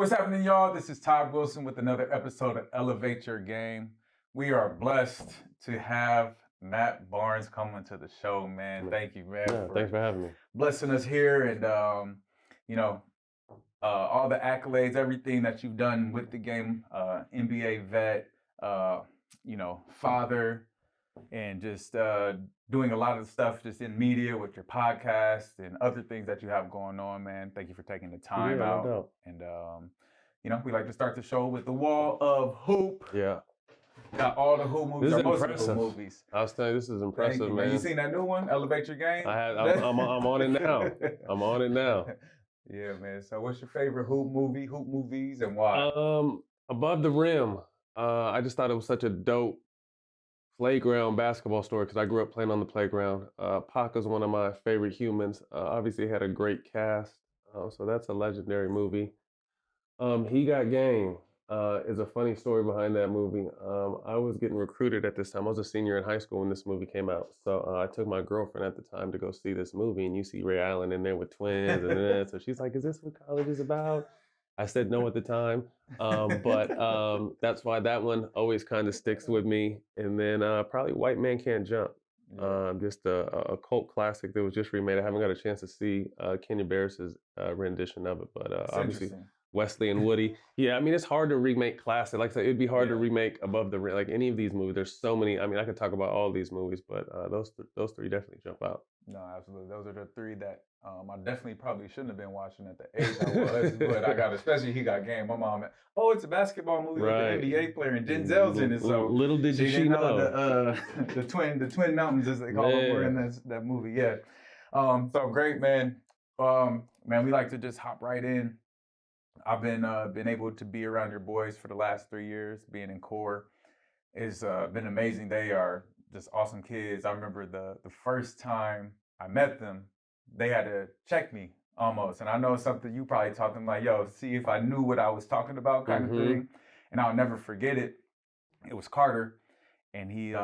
What's happening, y'all? This is Todd Wilson with another episode of Elevate Your Game. We are blessed to have Matt Barnes coming to the show, man. Thank you, man, Yeah, thanks for having me. blessing us here and you know, all the accolades, everything that you've done with the game, NBA vet, father, and just doing a lot of stuff just in media with your podcast and other things that you have going on, man. Thank you for taking the time Yeah, no out. doubt. And we like to start the show with the wall of hoop. Yeah, Got all the hoop movies, this is or most of the impressive. hoop movies. I was telling you, this is Thank impressive, you, man. You seen that new one, Elevate Your Game? I'm on it now. I'm on it now. Yeah, man. So, what's your favorite hoop movies, and why? Above the Rim. I just thought it was such a dope playground basketball story because I grew up playing on the playground. Paca's one of my favorite humans. Obviously, had a great cast, so that's a legendary movie. He Got Game is a funny story behind that movie. I was getting recruited at this time. I was a senior in high school when this movie came out. So I took my girlfriend at the time to go see this movie, and you see Ray Allen in there with twins. So she's like, "Is this what college is about?" I said no at the time. But that's why that one always kind of sticks with me. And then probably White Man Can't Jump. Just a cult classic that was just remade. I haven't got a chance to see Kenya Barris's rendition of it, but obviously Wesley and Woody. Yeah, I mean, it's hard to remake classic. Like I said, it'd be hard to remake Above the Rim. Like any of these movies, there's so many. I mean, I could talk about all these movies, but those three definitely jump out. No, absolutely. Those are the three that I definitely probably shouldn't have been watching at the age I was, but I got, especially He Got Game. My mom, it's a basketball movie with an NBA player and Denzel's in it. So little did she didn't know the twin mountains, as they call them, were in that movie. Yeah. So great, man. Man, we like to just hop right in. I've been able to be around your boys for the last 3 years, being in core. It's been amazing. They are just awesome kids. I remember the first time I met them, they had to check me almost. And I know it's something you probably taught them, like, yo, see if I knew what I was talking about, kind of thing. And I'll never forget it. It was Carter, and he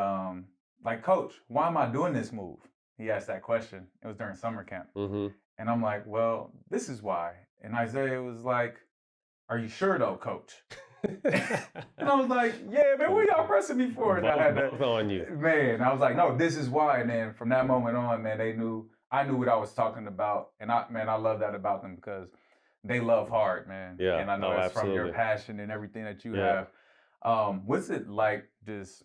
like, "Coach, why am I doing this move?" He asked that question. It was during summer camp. And I'm like, "Well, this is why." And Isaiah was like, "Are you sure though, Coach?" And I was like, "Yeah, man, what y'all pressing me for?" And I had both on you. Man, I was like, "No, this is why." And then from that moment on, man, I knew what I was talking about. And I love that about them because they love hard, man. Yeah. And I know that's from your passion and everything that you have. What's it like just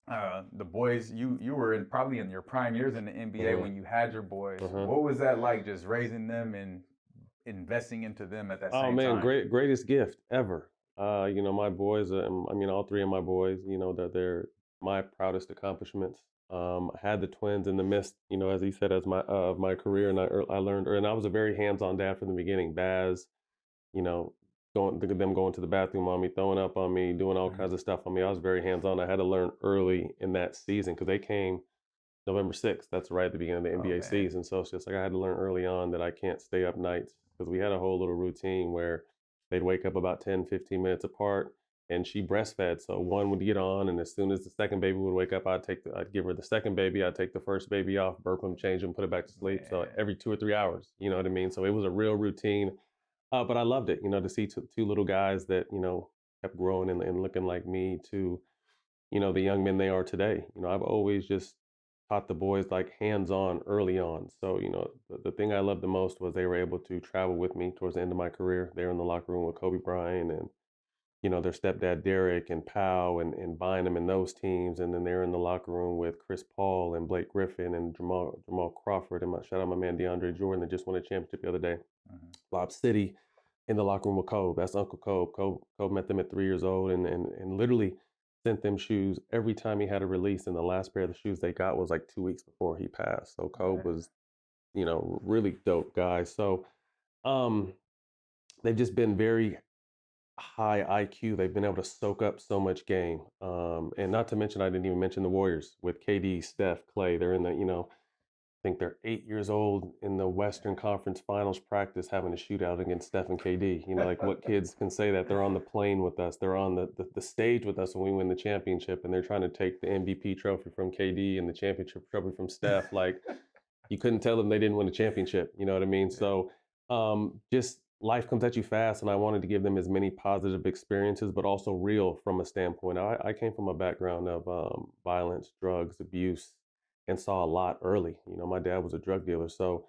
the boys, you were probably in your prime years in the NBA when you had your boys. What was that like, just raising them and investing into them at that same time? Oh man, greatest gift ever. My boys, all three of my boys, they're my proudest accomplishments. I had the twins in the midst, as he said, as my career, and I learned, and I was a very hands-on dad from the beginning. Baz, going to the bathroom on me, throwing up on me, doing all kinds of stuff on me. I was very hands-on. I had to learn early in that season because they came November 6th. That's right at the beginning of the NBA season. So it's just like I had to learn early on that I can't stay up nights because we had a whole little routine where they'd wake up about 10, 15 minutes apart, and she breastfed. So one would get on, and as soon as the second baby would wake up, I'd give her the second baby. I'd take the first baby off, burp them, change them, put it back to sleep. So every 2 or 3 hours, you know what I mean? So it was a real routine. But I loved it, to see two little guys that, kept growing and looking like me to, the young men they are today. I've always just taught the boys like hands-on early on. So, the thing I loved the most was they were able to travel with me towards the end of my career. They were in the locker room with Kobe Bryant and, their stepdad Derek and Powell and Bynum and those teams. And then they're in the locker room with Chris Paul and Blake Griffin and Jamal Crawford. And shout out my man DeAndre Jordan that just won a championship the other day. Lob City in the locker room with Kobe. That's Uncle Kobe. Kobe met them at 3 years old and literally sent them shoes every time he had a release. And the last pair of the shoes they got was like 2 weeks before he passed. So Kobe was, really dope guy. So they've just been very high IQ. They've been able to soak up so much game. And not to mention, I didn't even mention the Warriors with KD, Steph, Clay. They're in the, I think they're 8 years old in the Western Conference Finals practice having a shootout against Steph and KD. Like what kids can say that they're on the plane with us, they're on the stage with us when we win the championship, and they're trying to take the MVP trophy from KD and the championship trophy from Steph. Like you couldn't tell them they didn't win a championship. You know what I mean? So just life comes at you fast, and I wanted to give them as many positive experiences, but also real from a standpoint. I came from a background of violence, drugs, abuse, and saw a lot early. You know, my dad was a drug dealer, so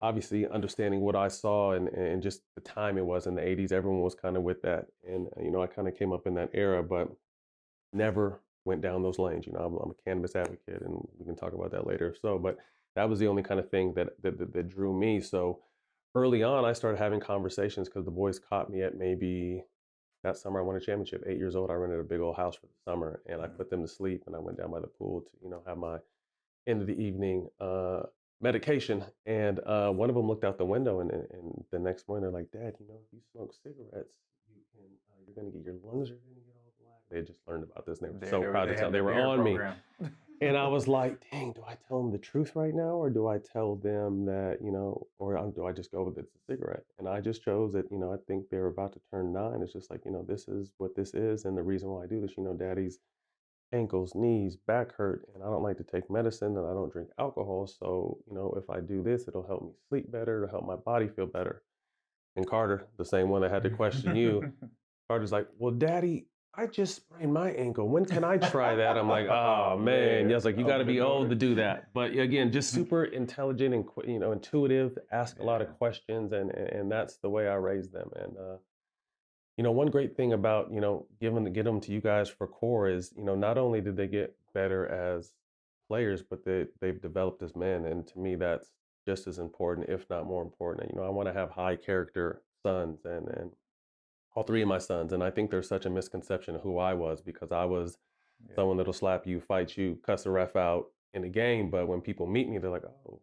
obviously understanding what I saw and just the time it was in the 80s, everyone was kind of with that. And, you know, I kind of came up in that era, but never went down those lanes. You know, I'm a cannabis advocate, and we can talk about that later. So, but that was the only kind of thing that drew me. So early on, I started having conversations because the boys caught me at maybe that summer I won a championship. 8 years old, I rented a big old house for the summer, and I put them to sleep, and I went down by the pool to, you know, have my end of the evening medication. And one of them looked out the window, and the next morning they're like, "Dad, you know, if you smoke cigarettes, you're going to get your lungs are going to get all black." They had just learned about this, and they were so proud to tell. They were on me. And I was like, dang, do I tell them the truth right now, or do I tell them that, you know, or do I just go with it's a cigarette? And I just chose that, you know, I think they're about to turn 9. It's just like, you know, this is what this is. And the reason why I do this, you know, daddy's ankles, knees, back hurt, and I don't like to take medicine, and I don't drink alcohol. So, you know, if I do this, it'll help me sleep better, it'll help my body feel better. And Carter, the same one that had to question you, Carter's like, "Well, Daddy, I just sprained my ankle. When can I try that?" I'm like, "Oh man." Yeah, I was like, "You got to be old to do that." But again, just super intelligent and you know, intuitive. Ask a lot of questions, and that's the way I raised them. And you know, one great thing about, you know, get them to you guys for core is, you know, not only did they get better as players, but they've developed as men. And to me, that's just as important, if not more important. You know, I want to have high character sons, and all 3 of my sons. And I think there's such a misconception of who I was, because I was someone that'll slap you, fight you, cuss a ref out in a game. But when people meet me, they're like, "Oh,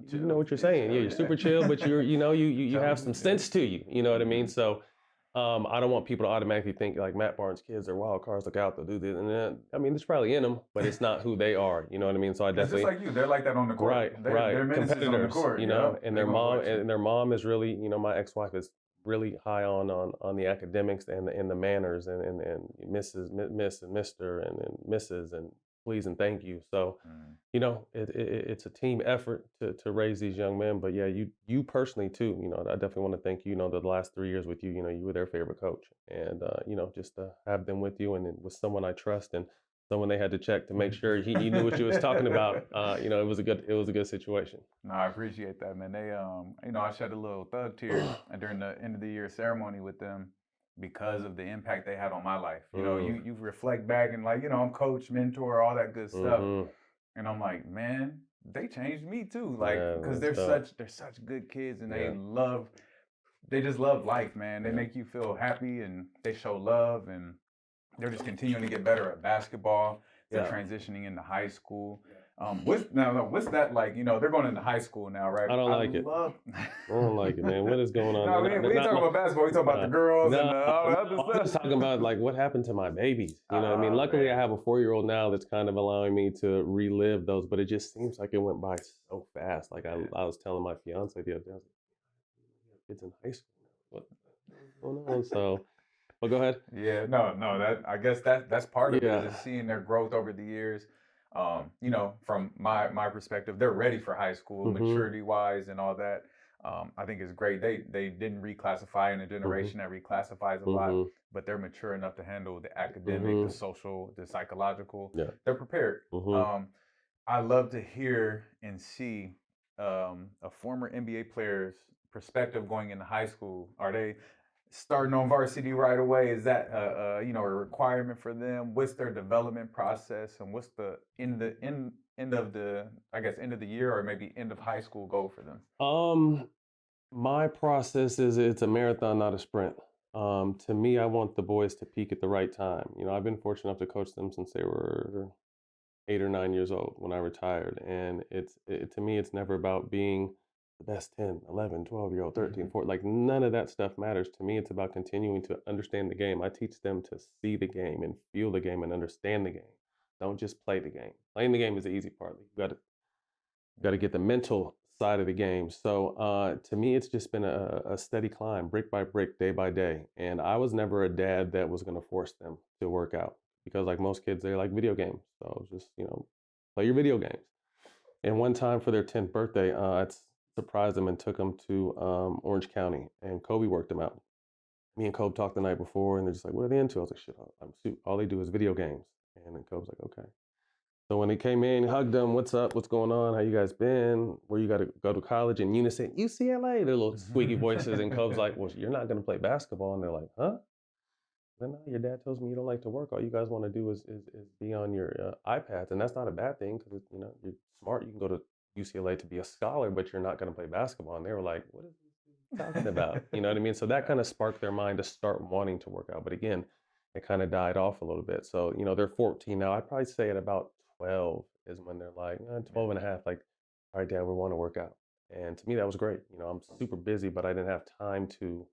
you know what you're saying. Yeah, you're super chill, but you know, you have some sense to you. You know what I mean?" So I don't want people to automatically think like Matt Barnes' kids are wild cards. Look out, they'll do this. And then, I mean, it's probably in them, but it's not who they are. You know what I mean? So I definitely, just like you, they're like that on the court. Right, They're competitors. On the court, you know, and their mom is really, you know, my ex-wife is really high on the academics and the manners, and Mrs. Miss and Mister and Mrs. and please and thank you. So, you know, it's a team effort to raise these young men. But yeah, you personally too, you know, I definitely want to thank you. You know, the last 3 years with you, you know, you were their favorite coach, and you know, just to have them with you, and with someone I trust, and someone they had to check to make sure he knew what you was talking about. You know, it was a good situation. No, I appreciate that, man. They you know, I shed a little thug tear during the end of the year ceremony with them, because of the impact they had on my life. You know, you reflect back and, like, you know, I'm coach, mentor, all that good stuff. And I'm like, man, they changed me too. Like, because they're such good kids, and they just love life, man. They make you feel happy, and they show love, and they're just continuing to get better at basketball. They're transitioning into high school. What's that like? You know, they're going into high school now, right? I don't like it. I don't like it, man. What is going on? No, we ain't talking about basketball. We talking about the girls and all that other stuff. I'm just talking about like what happened to my babies. You know what I mean? Luckily, I have a 4-year-old now that's kind of allowing me to relive those, but it just seems like it went by so fast. Like I was telling my fiance the other day, I was like, "Kids in high school now. What's going on?" So. Well, go ahead. Yeah, no, that I guess that's part of it, is seeing their growth over the years. You know, from my perspective, they're ready for high school, maturity wise and all that. I think it's great. They didn't reclassify in a generation that reclassifies a lot, but they're mature enough to handle the academic, the social, the psychological. Yeah. They're prepared. I love to hear and see a former NBA player's perspective going into high school. Are they starting on varsity right away? Is that you know, a requirement for them? What's their development process, and what's the end of the year, or maybe end of high school goal for them? My process is it's a marathon, not a sprint. To me, I want the boys to peak at the right time. You know, I've been fortunate enough to coach them since they were 8 or 9 years old when I retired, and to me, it's never about being the best 10, 11, 12-year-old, 13, 14. Like, none of that stuff matters. To me, it's about continuing to understand the game. I teach them to see the game and feel the game and understand the game. Don't just play the game. Playing the game is the easy part. You got to get the mental side of the game. So to me, it's just been a steady climb, brick by brick, day by day. And I was never a dad that was going to force them to work out, because like most kids, they like video games. So just, you know, play your video games. And one time for their 10th birthday, it's surprised them and took them to Orange County, and Kobe worked them out. Me and Kobe talked the night before, and they're just like, "What are they into?" I was like, "Shit, all they do is video games." And then Kobe's like, "Okay." So when he came in, hugged them, "What's up? What's going on? How you guys been? Where you got to go to college?" In unison, UCLA. Their little squeaky voices, and Kobe's like, "Well, you're not going to play basketball," and they're like, "Huh?" Then no, your dad tells me you don't like to work. All you guys want to do is be on your iPads, and that's not a bad thing because you're smart. You can go to UCLA to be a scholar, but you're not going to play basketball. And they were like, "What is he talking about?" You know what I mean? So that kind of sparked their mind to start wanting to work out. But again, it kind of died off a little bit. So they're 14 now. I'd probably say at about 12 is when they're like 12 and a half. Like, all right, Dad, we want to work out. And to me, that was great. I'm super busy, but I didn't have time to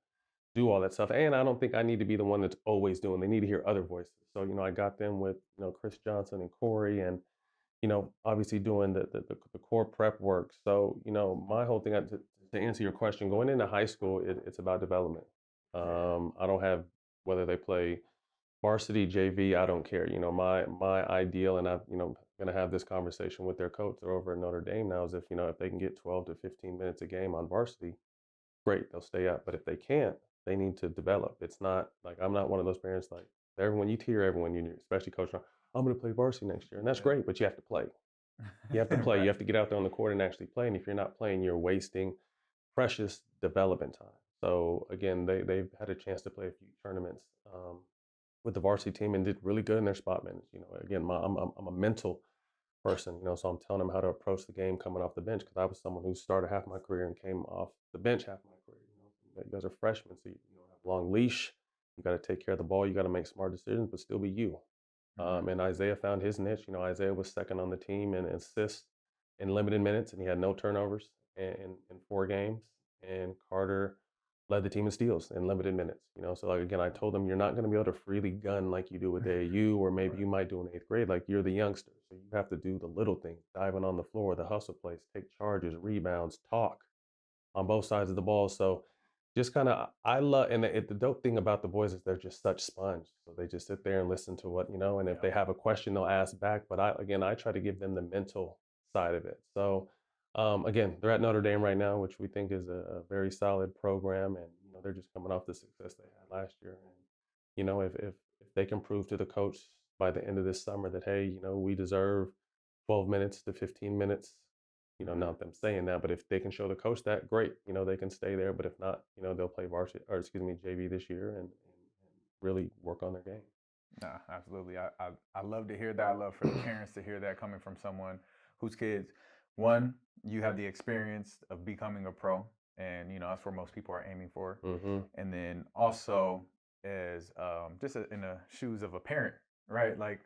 do all that stuff. And I don't think I need to be the one that's always doing. They need to hear other voices. So, I got them with, Chris Johnson and Corey and, obviously doing the core prep work. So, my whole thing to answer your question, going into high school, it's about development. I don't have whether they play varsity, JV, I don't care. My ideal, and I'm, going to have this conversation with their coach. They're over at Notre Dame now. Is if they can get 12 to 15 minutes a game on varsity, great, they'll stay up. But if they can't, they need to develop. It's not like I'm not one of those parents like everyone you hear everyone you especially coach. I'm going to play varsity next year, and that's great, but you have to play. You have to play. You Right. have to get out there on the court and actually play. And if you're not playing, you're wasting precious development time. So again, they've had a chance to play a few tournaments with the varsity team and did really good in their spot minutes. Again, I'm a mental person, so I'm telling them how to approach the game coming off the bench because I was someone who started half my career and came off the bench half my career. You guys are freshmen, so you have a long leash. You got to take care of the ball. You got to make smart decisions, but still be you. Mhm. And Isaiah found his niche. Isaiah was second on the team in assists in limited minutes, and he had no turnovers in 4 games. And Carter led the team in steals in limited minutes. So like again, I told him you're not going to be able to freely gun like you do with AAU, or maybe you might do in 8th grade. Like you're the youngster, so you have to do the little things: diving on the floor, the hustle plays, take charges, rebounds, talk on both sides of the ball. So just kind of, I love, and the dope thing about the boys is they're just such sponge. So they just sit there and listen to what, and if Yeah. they have a question, they'll ask back. But I try to give them the mental side of it. So again, they're at Notre Dame right now, which we think is a very solid program. And, they're just coming off the success they had last year. And, if they can prove to the coach by the end of this summer that, hey, we deserve 12 minutes to 15 minutes, Mhm. not them saying that, but if they can show the coach that, great. They can stay there. But if not, they'll play varsity or excuse me, JV this year and really work on their game. Nah, absolutely. I love to hear that. I love for the parents to hear that coming from someone whose kids, one, you have the experience of becoming a pro, and that's where most people are aiming for. Mm-hmm. And then also as just in the shoes of a parent, right? Like,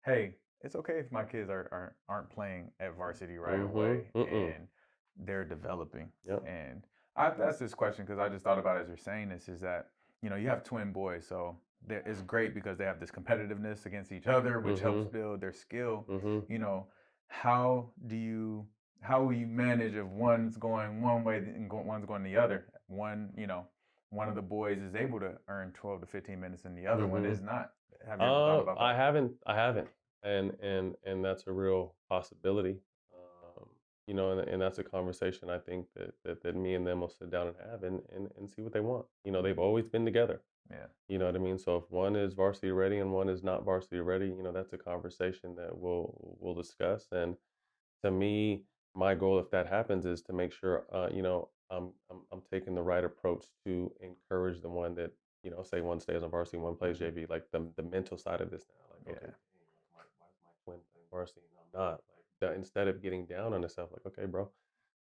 hey, it's okay if my kids aren't playing at varsity right Mm-hmm. away, Mm-mm. and they're developing. Yep. And I asked this question because I just thought about it as you're saying this is that you have twin boys, so it's great because they have this competitiveness against each other, which helps Mm-hmm. build their skill. Mm-hmm. You know, how do you how will you manage if one's going one way and one's going the other? One of the boys is able to earn 12 to 15 minutes and the other one Mm-hmm. is not. Have you ever thought about I that? haven't. I haven't, and that's a real possibility. Um, and that's a conversation I think that me and them will sit down and have and see what they want. They've always been together. Yeah. You know what I mean? So if one is varsity ready and one is not varsity ready, that's a conversation that we'll discuss. And to me, my goal, if that happens, is to make sure, I'm taking the right approach to encourage the one that, say one stays on varsity, one plays Hmm. JV, like the mental side of this now. Like, okay, Yeah. dang, why is my twin playing varsity and I'm not? Like, that, instead of getting down on yourself, like, okay, bro,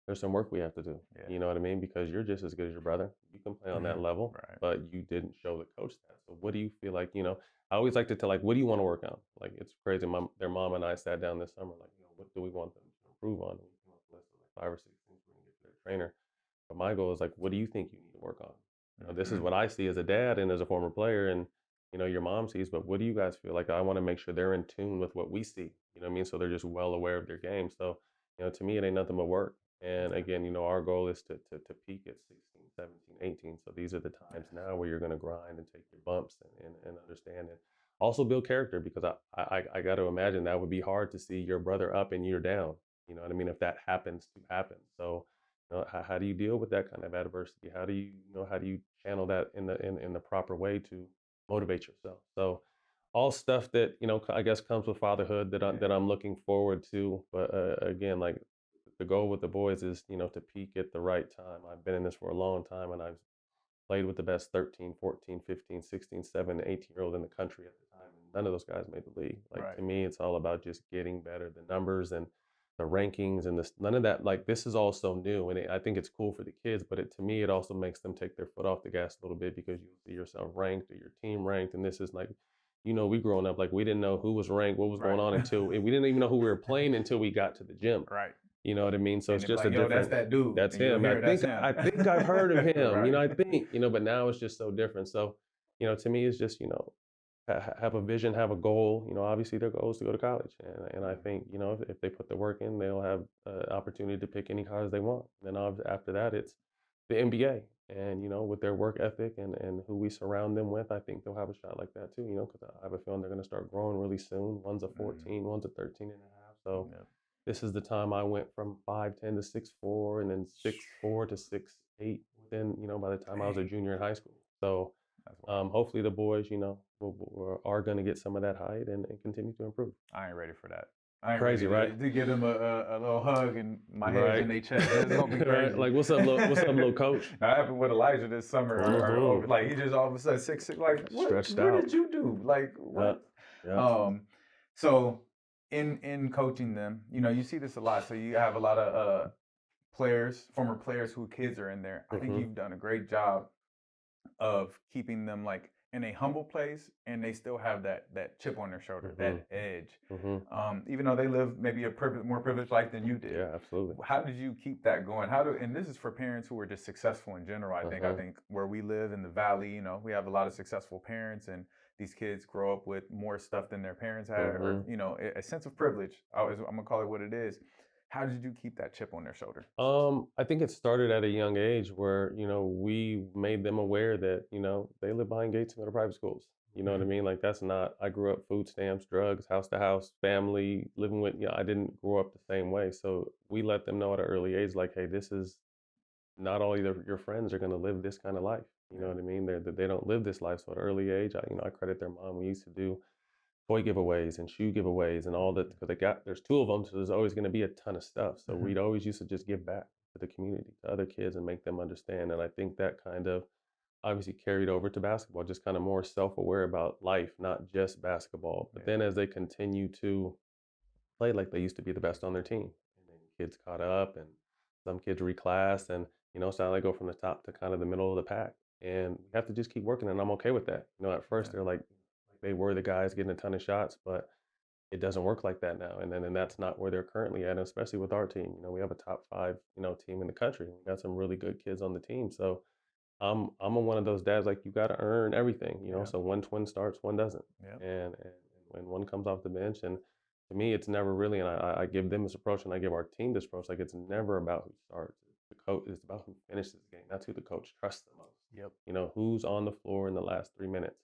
there's some work we have to do. Yeah. You know what I mean? Because you're just as good as your brother. You can play on that level, Right. but you didn't show the coach that. So what do you feel like, I always like to tell like, what do you want to work on? Like it's crazy. Their mom and I sat down this summer, like, what do we want them to improve on? And we came up with a list of like 5 or 6 things we're gonna get to their trainer. But my goal is like, what do you think you need to work on? This is Hmm. what I see as a dad and as a former player and your mom sees, but what do you guys feel like? I want to make sure they're in tune with what we see. You know what I mean? So they're just well aware of their game. So, to me it ain't nothing but work. And Yeah. again, our goal is to peak at 16, 17, 18. So these are the times Yeah. now where you're going to grind and take your bumps and understand it. Also build character because I got to imagine that would be hard to see your brother up and you're down. You know what I mean? If that happens to happen. So How do you deal with that kind of adversity? How do how do you channel that in the proper way to motivate yourself? So all stuff that I guess comes with fatherhood that Yeah. I'm looking forward to. But again, like the goal with the boys is to peak at the right time. I've been in this for a long time, and I've played with the best 13, 14, 15, 16, 7, 18-year-old in the country at the time. And none of those guys made the league. Like Right. to me, it's all about just getting better. The numbers and the rankings and this, none of that. Like this is all so new, and I think it's cool for the kids. But to me, it also makes them take their foot off the gas a little bit because you see yourself ranked or your team ranked, and this is like. We growing up like we didn't know who was ranked, what was going Right. on until we didn't even know who we were playing until we got to the gym. Right. You know what I mean? So And it's they be just a like, yo, that's different. that dude. That's And you'll him. hear that's him. I think I've heard of him. Right. I think but now it's just so different. So to me, it's just have a vision, have a goal. Obviously their goal is to go to college, and I think if they put the work in, they'll have opportunity to pick any college they want. Then after that, it's the NBA, and with their work ethic and who we surround them with, I think they'll have a shot like that too. Because I have a feeling they're going to start growing really soon. One's a 14, one's a 13 and a half. So Yeah. this is the time I went from 5'10" to 6'4", and then 6'4" to 6'8". Then by the time I was a Dang. junior in high school. So That's wild. hopefully the boys are going to get some of that height and continue to improve. I ain't ready for that. I ain't Crazy, ready right? to give them a little hug and my head's in Right. their chest. It's gonna be Right. crazy. Like what's up, little coach? That happened with Elijah this summer. Like he just all of a sudden 6'6". Like what? Stretched What out. did you do? Like Yeah. what? Yeah. So in coaching them, you see this a lot. So you have a lot of players, former players who kids are in there. I think you've done a great job of keeping them like in a humble place, and they still have that chip on their shoulder, that edge. Even though they live maybe a more privileged life than you did. Yeah, absolutely. How did you keep that going? And this is for parents who are just successful in general. I think where we live in the valley, we have a lot of successful parents, and these kids grow up with more stuff than their parents had, or a sense of privilege. I'm gonna call it what it is. How did you keep that chip on their shoulder? I think it started at a young age where, we made them aware that, they live behind gates and go to private schools. You know what I mean? Like that's not, I grew up food stamps, drugs, house to house, family, living with, I didn't grow up the same way. So we let them know at an early age, like, hey, this is not all your friends are going to live this kind of life. You know what I mean? They don't live this life. So at an early age, I credit their mom. We used to do toy giveaways and shoe giveaways and all that because there's two of them, so there's always going to be a ton of stuff. So we'd always used to just give back to the community, to other kids, and make them understand. And I think that kind of obviously carried over to basketball, just kind of more self-aware about life, not just basketball. But then as they continue to play, like they used to be the best on their team, and then kids caught up, and some kids reclassed, and it's not like go from the top to kind of the middle of the pack. And we have to just keep working, and I'm okay with that. At first they're like they were the guys getting a ton of shots, but it doesn't work like that now. And that's not where they're currently at, and especially with our team. We have a top 5, team in the country. We got some really good kids on the team. So I'm one of those dads like you got to earn everything. So one twin starts, one doesn't, and when one comes off the bench, and to me, it's never really. And I give them this approach, and I give our team this approach. Like it's never about who starts. The coach. It's about who finishes the game. That's who the coach trusts the most. Who's on the floor in the last 3 minutes.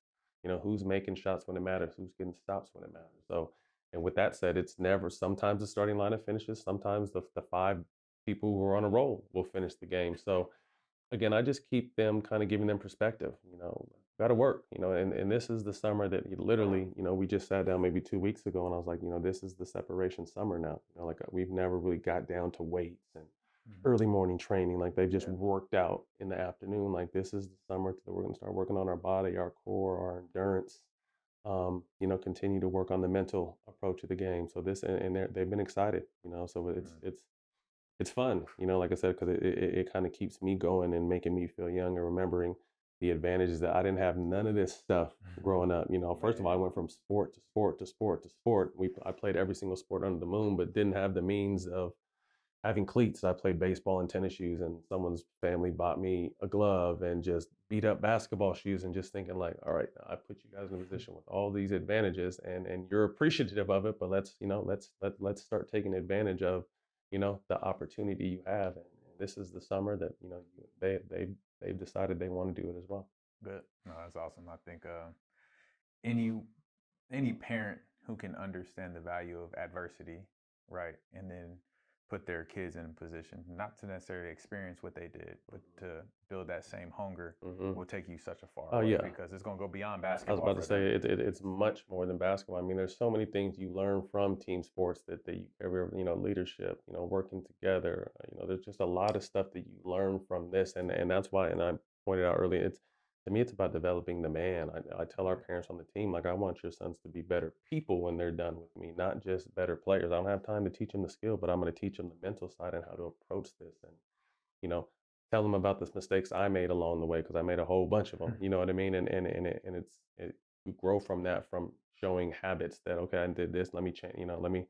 Who's making shots when it matters, who's getting stops when it matters. So, and with that said, it's never, sometimes the starting lineup finishes, sometimes the 5 people who are on a roll will finish the game. So again, I just keep them kind of giving them perspective, got to work, and this is the summer that literally, we just sat down maybe 2 weeks ago, and I was like, this is the separation summer now. Like we've never really got down to weights and early morning training. Like they've just worked out in the afternoon. Like this is the summer that we're going to start working on our body, our core, our endurance. Continue to work on the mental approach of the game. So this, and they've been excited. So it's fun. Like I said, because it kind of keeps me going and making me feel young and remembering the advantages that I didn't have none of this stuff growing up. First of all, I went from sport to sport to sport to sport. I played every single sport under the moon, but didn't have the means of having cleats. I played baseball and tennis shoes, and someone's family bought me a glove and just beat up basketball shoes, and just thinking like, all right, I put you guys in a position with all these advantages, and you're appreciative of it, but let's start taking advantage of the opportunity you have. And this is the summer that they've decided they want to do it as well. Good. No, that's awesome. I think any any parent who can understand the value of adversity, right, and then put their kids in a position not to necessarily experience what they did, but to build that same hunger Hmm. will take you such a far Oh way yeah. because it's going to go beyond I was basketball about to for say them. it's much more than basketball. I mean, there's so many things you learn from team sports that you carry over, leadership, working together. There's just a lot of stuff that you learn from this, and that's why. And I pointed out earlier, it's to me, it's about developing the man. I tell our parents on the team, like, I want your sons to be better people when they're done with me, not just better players. I don't have time to teach them the skill, but I'm going to teach them the mental side and how to approach this, and you know, tell them about the mistakes I made along the way because I made a whole bunch of them. You know what I mean? And you grow from that, from showing habits that, okay, I did this, let me change. Let me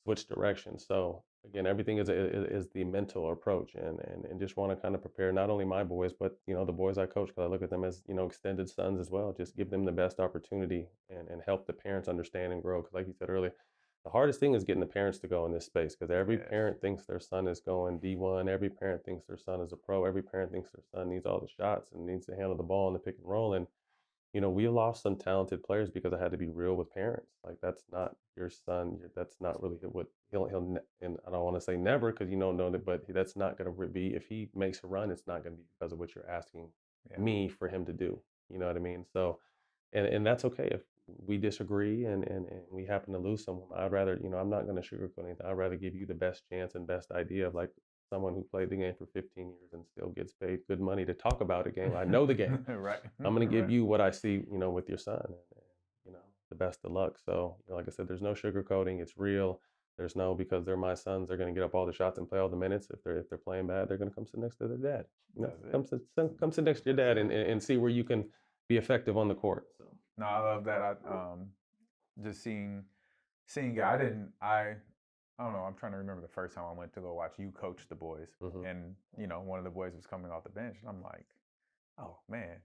switch directions. So again, everything is the mental approach, and just want to kind of prepare not only my boys, but the boys I coach, because I look at them as extended sons as well. Just give them the best opportunity, and help the parents understand and grow. Because like you said earlier, the hardest thing is getting the parents to go in this space, because every Yes. parent thinks their son is going D1. Every parent thinks their son is a pro. Every parent thinks their son needs all the shots and needs to handle the ball in the pick and roll. And we lost some talented players because I had to be real with parents. Like, that's not your son. That's not really what and I don't want to say never, because know that, but that's not going to be, if he makes a run, it's not going to be because of what you're asking Yeah. me for him to do. You know what I mean? So, and that's okay if we disagree, and we happen to lose someone. I'd rather, I'm not going to sugarcoat anything. I'd rather give you the best chance and best idea of, like, someone who played the game for 15 years and still gets paid good money to talk about a game. I know the game. Right. I'm going to give Right. you what I see, with your son, and the best of luck. So, like I said, there's no sugarcoating. It's real. There's no, because they're my sons, they're going to get up all the shots and play all the minutes. If they're playing bad, they're going to come sit next to their dad. That's it. Come sit next to your dad, and see where you can be effective on the court. So. No, I love that. Just seeing it. I don't know. I'm trying to remember the first time I went to go watch you coach the boys, Mhm. and one of the boys was coming off the bench, and I'm like, oh man,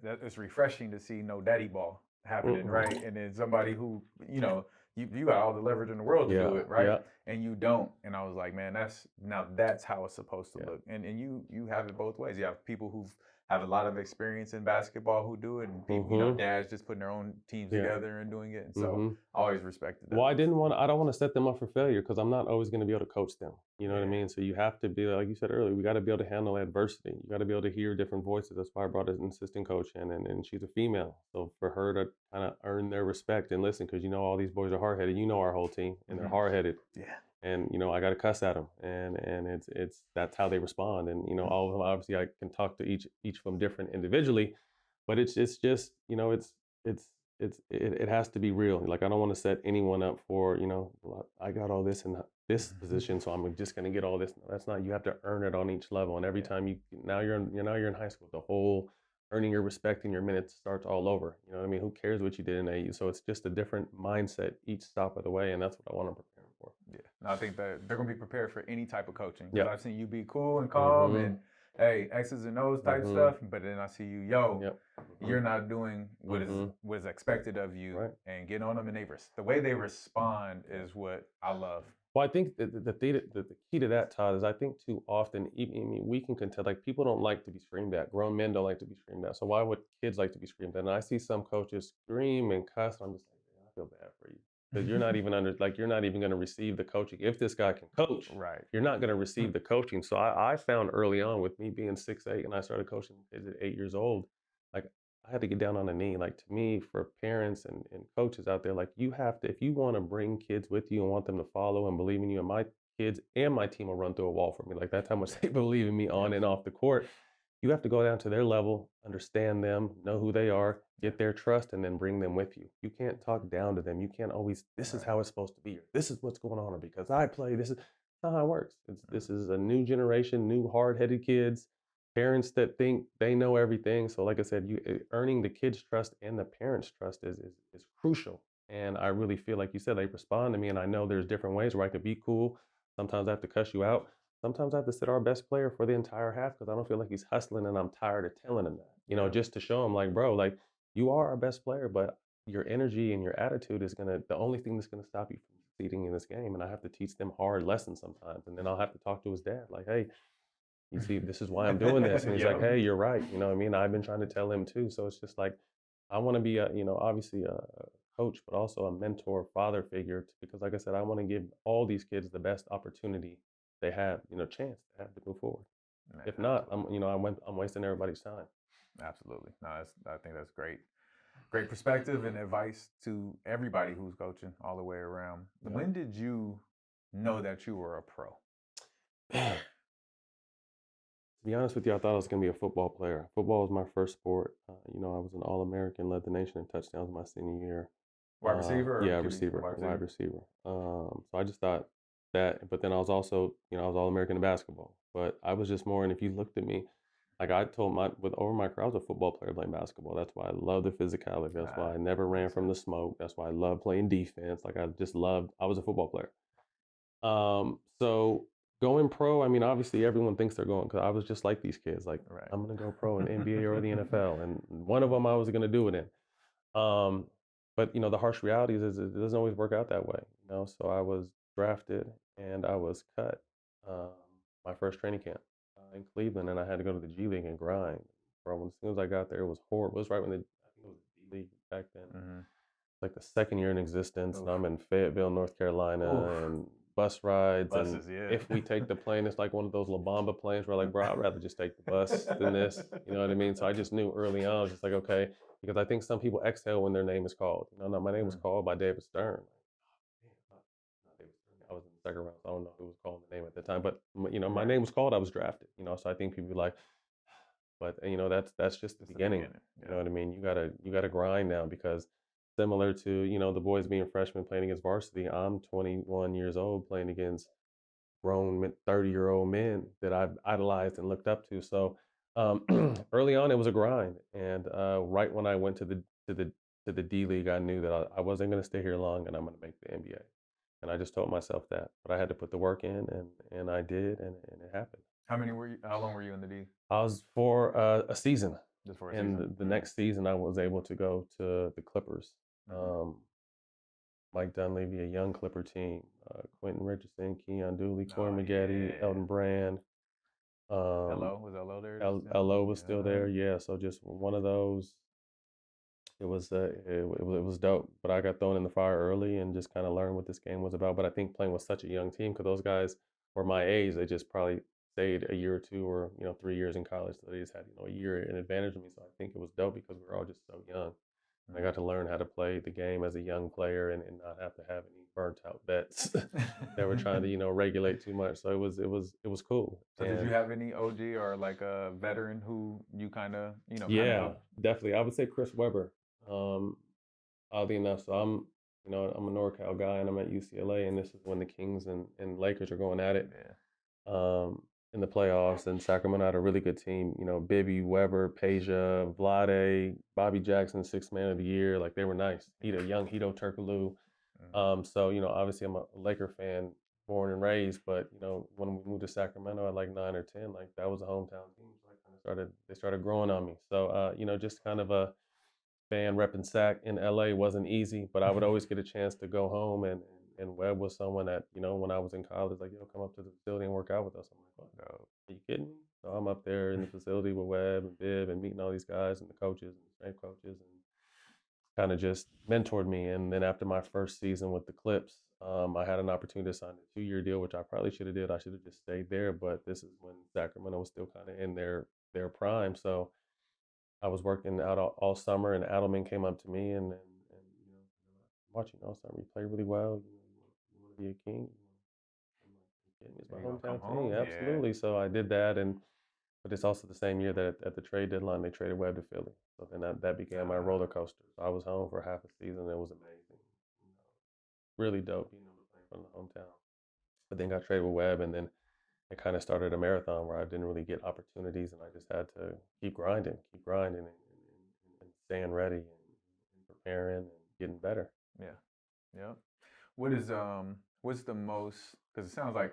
that it's refreshing to see no daddy ball happening, Mm-mm. right? And then somebody who you got all the leverage in the world to do Yeah, it, right? yeah, And you don't. And I was like, man, that's how it's supposed to yeah. look. And you have it both ways. You have people who have a lot of experience in basketball who do it, and people, Mhm. dads just putting their own teams Yeah. together and doing it. And so Mhm. I always respected Well, that. I don't want to set them up for failure, because I'm not always going to be able to coach them. You know what I Yeah. mean? So you have to be, like you said earlier, we got to be able to handle adversity. You got to be able to hear different voices. That's why I brought an assistant coach in, and she's a female. So for her to kind of earn their respect and listen, because all these boys are hard headed. Our whole team, and they're Mhm. hard headed. Yeah. And I got to cuss at them, and it's that's how they respond. And all of them, obviously, I can talk to each of them different individually, but it's just, it's it has to be real. Like, I don't want to set anyone up for, well, I got all this in this position, so I'm just going to get all this. No, that's not. You have to earn it on each level, and every Yeah. time you're in high school, the whole earning your respect and your minutes starts all over. You know what I mean? Who cares what you did in AU? So it's just a different mindset each stop of the way, and that's what I want to prepare them for. Yeah, no, I think that they're gonna be prepared for any type of coaching because Yep. I've seen you be cool and calm Mhm. and hey X's and O's type Mhm. stuff, but then I see you, yo, Yep. you're not doing Mhm. what is expected of you, Right. and get on them, and the way they respond is what I love. Well, I think the key to that, Todd, is I think too often, I mean, we can contend, like, people don't like to be screamed at. Grown men don't like to be screamed at. So why would kids like to be screamed at? And I see some coaches scream and cuss, and I'm just like, "Man, I feel bad for you." Because you're not even going to receive the coaching. If this guy can coach, Right. you're not going to receive the coaching. So I found early on, with me being 6'8", and I started coaching kids at 8 years old, like, I had to get down on a knee. Like, to me, for parents and coaches out there, like, you have to, if you want to bring kids with you and want them to follow and believe in you, and my kids and my team will run through a wall for me. Like, that's how much they believe in me on Yes. and off the court. You have to go down to their level, understand them, know who they are, Yeah. get their trust, and then bring them with you. You can't talk down to them. You can't always, this is Right. how it's supposed to be, or this is what's going on, or because I play, this is not how it works. This is a new generation, new hard-headed kids, parents that think they know everything. So, like I said, earning the kids' trust and the parents' trust is crucial. And I really feel, like you said, they respond to me, and I know there's different ways where I could be cool. Sometimes I have to cuss you out. Sometimes I have to sit our best player for the entire half because I don't feel like he's hustling, and I'm tired of telling him that. Yeah. Just to show him, like, bro, like, you are our best player, but your energy and your attitude is the only thing that's gonna stop you from succeeding in this game. And I have to teach them hard lessons sometimes. And then I'll have to talk to his dad, like, hey, you see, this is why I'm doing this. And he's like, Yep. hey, you're right. You know what I mean? I've been trying to tell him too. So it's just like, I want to be obviously a coach, but also a mentor, father figure, because like I said, I want to give all these kids the best opportunity they have, chance to have to move forward. Man, If not, absolutely. I'm wasting everybody's time. Absolutely. No, I think that's great. Great perspective and advice to everybody who's coaching all the way around. Yeah. When did you know that you were a pro? To be honest with you, I thought I was going to be a football player. Football was my first sport. I was an All-American, led the nation in touchdowns my senior year. Wide receiver or Yeah, QB? wide receiver. So I just thought that, but then I was also, I was All-American in basketball. But I was just more, and if you looked at me, like I told over my career, I was a football player playing basketball. That's why I love the physicality. That's why I never ran from the smoke. That's why I love playing defense. Like I was a football player. So going pro, I mean, obviously everyone thinks they're going, because I was just like these kids. Like, Right. I'm going to go pro in the NBA or the NFL. And one of them I was going to do it in. But the harsh reality is it doesn't always work out that way. So I was drafted and I was cut my first training camp in Cleveland, and I had to go to the G League and grind. Bro, as soon as I got there, it was horrible. It was right when I think it was the D League back then. Mm-hmm. Like the second year in existence, Oof. and I'm in Fayetteville, North Carolina, Oof. and bus rides. Buses, and yeah. if we take the plane, it's like one of those La Bamba planes where like, bro, I'd rather just take the bus than this. You know what I mean? So I just knew early on, I was just like, okay, because I think some people exhale when their name is called. No, my name was called by David Stern. I was in the second round, so I don't know who was calling the name at the time, but my name was called. I was drafted. So I think people be like, but that's just the beginning. Yeah. You know what I mean? You gotta grind now, because similar to the boys being freshmen playing against varsity, I'm 21 years old playing against grown 30-year-old men that I've idolized and looked up to. So early on, it was a grind, and right when I went to the D League, I knew that I wasn't going to stay here long, and I'm going to make the NBA. And I just told myself that, but I had to put the work in, and I did, and it happened. How long were you in the D? I was for a season. Just for a and season. the next season, I was able to go to the Clippers. Mike Dunleavy, a young Clipper team, Quentin Richardson, Keon Dooley, Corey Maggette, Elton Brand. Was LO there? LO was still there, yeah. So just one of those. It was dope, but I got thrown in the fire early and just kind of learned what this game was about. But I think playing with such a young team, because those guys were my age, they just probably stayed a year or two, or 3 years in college, so they just had a year in advantage of me. So I think it was dope because we were all just so young. I got to learn how to play the game as a young player, and not have to have any burnt out vets that were trying to regulate too much. So it was cool. So did you have any OG or like a veteran who you kind of Yeah, definitely. I would say Chris Webber. Oddly enough, so I'm a NorCal guy, and I'm at UCLA, and this is when the Kings and Lakers are going at it. Yeah. In the playoffs, and Sacramento had a really good team. Bibby, Weber, Peja, Vlade, Bobby Jackson, sixth man of the year. Like, they were nice. Young Hito Turkoglu. So obviously I'm a Laker fan, born and raised, but when we moved to Sacramento at like 9 or 10, like that was a hometown team. So they started growing on me. So just kind of a fan repping Sac in LA wasn't easy, but I would always get a chance to go home, and Webb was someone that, when I was in college, like, yo, come up to the facility and work out with us. I'm like, oh, are you kidding me? So I'm up there in the facility with Webb and Biv and meeting all these guys and the coaches and the strength coaches, and kind of just mentored me. And then after my first season with the Clips, I had an opportunity to sign a 2-year deal, which I probably should have did. I should have just stayed there, but this is when Sacramento was still kind of in their prime. So I was working out all summer, and Adelman came up to me and watching all summer. You play really well. You want to be a King. I'm like, it's my hometown team. Absolutely. So I did that, but it's also the same year that at the trade deadline they traded Webb to Philly. So then that began my roller coaster. So I was home for half a season. It was amazing. Really dope. Playing from the hometown. But then got traded with Webb, and then it kind of started a marathon where I didn't really get opportunities, and I just had to keep grinding, and staying ready, and preparing, and getting better. Yeah. What's the most, because it sounds like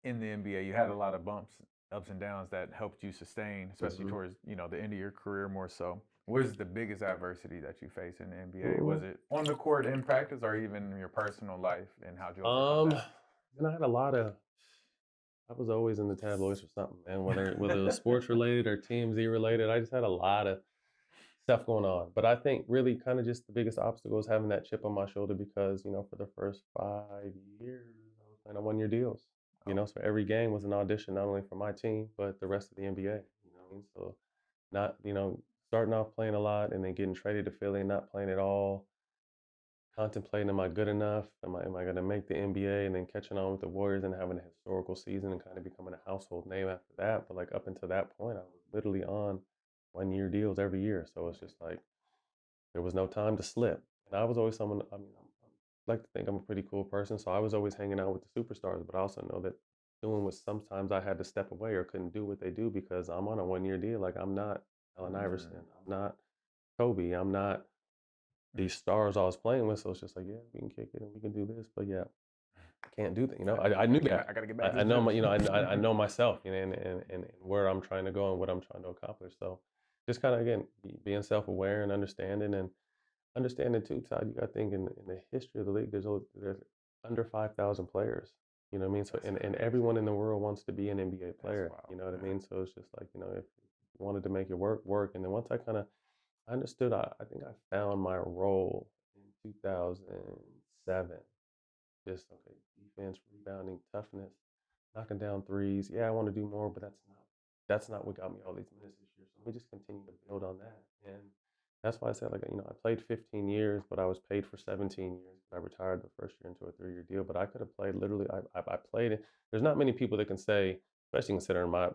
in the NBA you had a lot of ups and downs that helped you sustain, especially towards the end of your career more so. What is the biggest adversity that you face in the NBA? Was it on the court in practice, or even in your personal life, and how'd you overcome that? I had a lot of. I was always in the tabloids for something, man. Whether it was sports related or TMZ related, I just had a lot of stuff going on. But I think really kind of just the biggest obstacle is having that chip on my shoulder, because for the first 5 years I was playing on 1-year deals. You know, so every game was an audition not only for my team but the rest of the NBA. You know what I mean? So not, you know, starting off playing a lot and then getting traded to Philly and not playing at all, contemplating, am I good enough? Am I going to make the NBA? And then catching on with the Warriors and having a historical season and kind of becoming a household name after that. But like up until that point, I was literally on 1 year deals every year. So it's just like there was no time to slip. And I was always someone, I mean, I like to think I'm a pretty cool person. So I was always hanging out with the superstars, but I also know that doing what sometimes I had to step away or couldn't do what they do because I'm on a 1 year deal. Like I'm not Allen Iverson. I'm not Kobe. I'm not these stars I was playing with. So it's just like, yeah, we can kick it and we can do this. But yeah, I can't do that. You know, I knew that. I gotta get back to I the know gym. you know, I know myself, you know, and where I'm trying to go and what I'm trying to accomplish. So just kind of, again, being self-aware and understanding too, Todd, you got to think in the history of the league, there's under 5,000 players. You know what I mean? So That's and crazy. everyone in the world wants to be an NBA player. Wild. You know what I Yeah. mean? So it's just like, you know, if you wanted to make it work. And then once I understood, I think I found my role in 2007. Just okay, defense, rebounding, toughness, knocking down threes. Yeah, I want to do more, but that's not what got me all these minutes this year. So let me just continue to build on that. And that's why I said, like, you know, I played 15 years, but I was paid for 17 years. I retired the first year into a 3 year deal, but I could have played literally. I played it. There's not many people that can say, especially considering my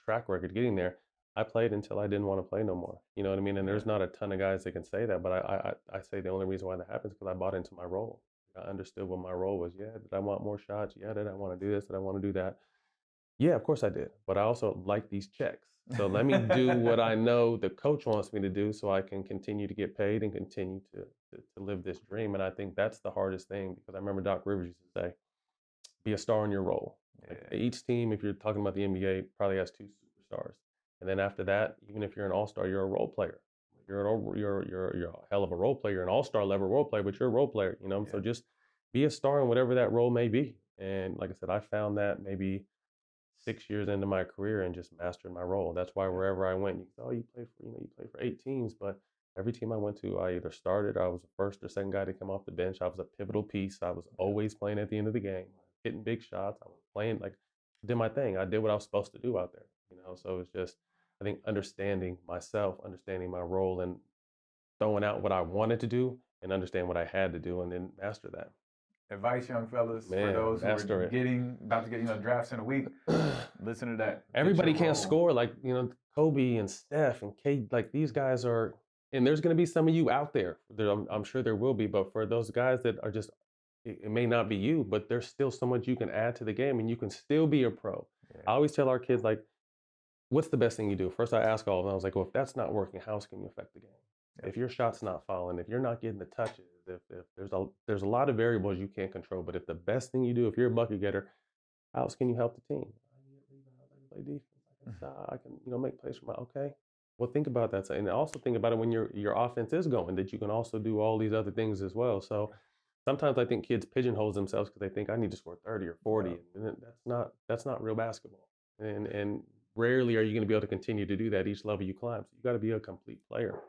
track record getting there. I played until I didn't want to play no more. You know what I mean? And Yeah. there's not a ton of guys that can say that, but I say the only reason why that happens is because I bought into my role. I understood what my role was. Yeah, did I want more shots? Yeah, did I want to do this? Did I want to do that? Yeah, of course I did. But I also like these checks. So let me do what I know the coach wants me to do so I can continue to get paid and continue to live this dream. And I think that's the hardest thing because I remember Doc Rivers used to say, be a star in your role. Like Yeah. each team, if you're talking about the NBA, probably has two superstars. And then after that, even if you're an all-star, you're a role player. You're a hell of a role player, an all-star level role player, but you're a role player, you know. So Yeah. just be a star in whatever that role may be. And like I said, I found that maybe 6 years into my career and just mastered my role. That's why Yeah. wherever I went, you say, oh, you play for 8 teams, but every team I went to, I either started, I was the first or second guy to come off the bench. I was a pivotal piece. I was Yeah. always playing at the end of the game, hitting big shots. I was playing like did my thing. I did what I was supposed to do out there, you know. So it's just I think understanding myself, understanding my role, and throwing out what I wanted to do and understand what I had to do, and then master that. Advice, young fellas, for Man, those who are master about to get, drafts in a week. it. Listen to that. Get Everybody your can't role. score like, you know, Kobe and Steph and Kate. Like these guys are, and there's going to be some of you out there. I'm sure there will be, but for those guys that are just, it may not be you, but there's still so much you can add to the game, and you can still be a pro. Yeah. I always tell our kids, like, what's the best thing you do? First, I ask all of them. I was like, well, if that's not working, how else can you affect the game? Yeah. If your shot's not falling, if you're not getting the touches, if there's a lot of variables you can't control, but if the best thing you do, if you're a bucket getter, how else can you help the team? I can play defense. I can shot. I can, you know, make plays for my. Okay. Well, think about that, and also think about it when your offense is going, that you can also do all these other things as well. So sometimes I think kids pigeonhole themselves because they think I need to score 30 or 40, Yeah. and that's not real basketball. And rarely are you going to be able to continue to do that each level you climb. So you got to be a complete player.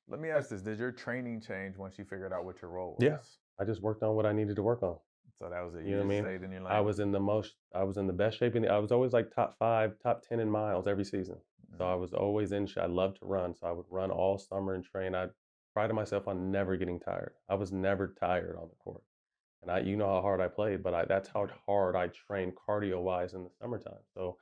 Let me ask this: did your training change once you figured out what your role was? Yeah, I just worked on what I needed to work on. So that was it. You You know what I just mean? stayed in your lane. I was in the best shape. I was always like top 5, top 10 in miles every season. So I was always in. I loved to run, so I would run all summer and train. I prided myself on never getting tired. I was never tired on the court, and you know how hard I played, but that's how hard I trained cardio wise in the summertime. So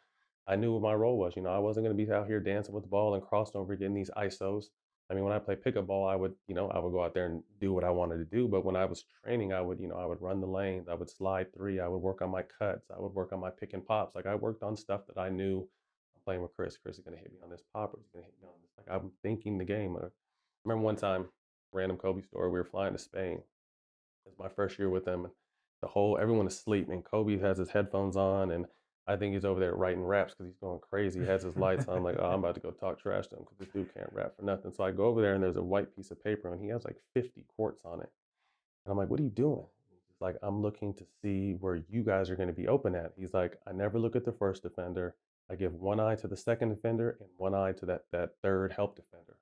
I knew what my role was. You know, I wasn't going to be out here dancing with the ball and crossing over getting these ISOs. I mean, when I played pickup ball, I would go out there and do what I wanted to do. But when I was training, I would run the lanes, I would slide three, I would work on my cuts, I would work on my pick and pops. Like I worked on stuff that I knew. I'm playing with Chris. Chris is going to hit me on this pop, or he's going to hit me on this. Like I'm thinking the game. I remember one time, random Kobe story. We were flying to Spain. It was my first year with them. And everyone is asleep, and Kobe has his headphones on, and I think he's over there writing raps because he's going crazy. He has his lights on. I'm like, oh, I'm about to go talk trash to him because this dude can't rap for nothing. So I go over there, and there's a white piece of paper, and he has like 50 quarts on it. And I'm like, what are you doing? He's like, I'm looking to see where you guys are going to be open at. He's like, I never look at the first defender. I give one eye to the second defender and one eye to that third help defender.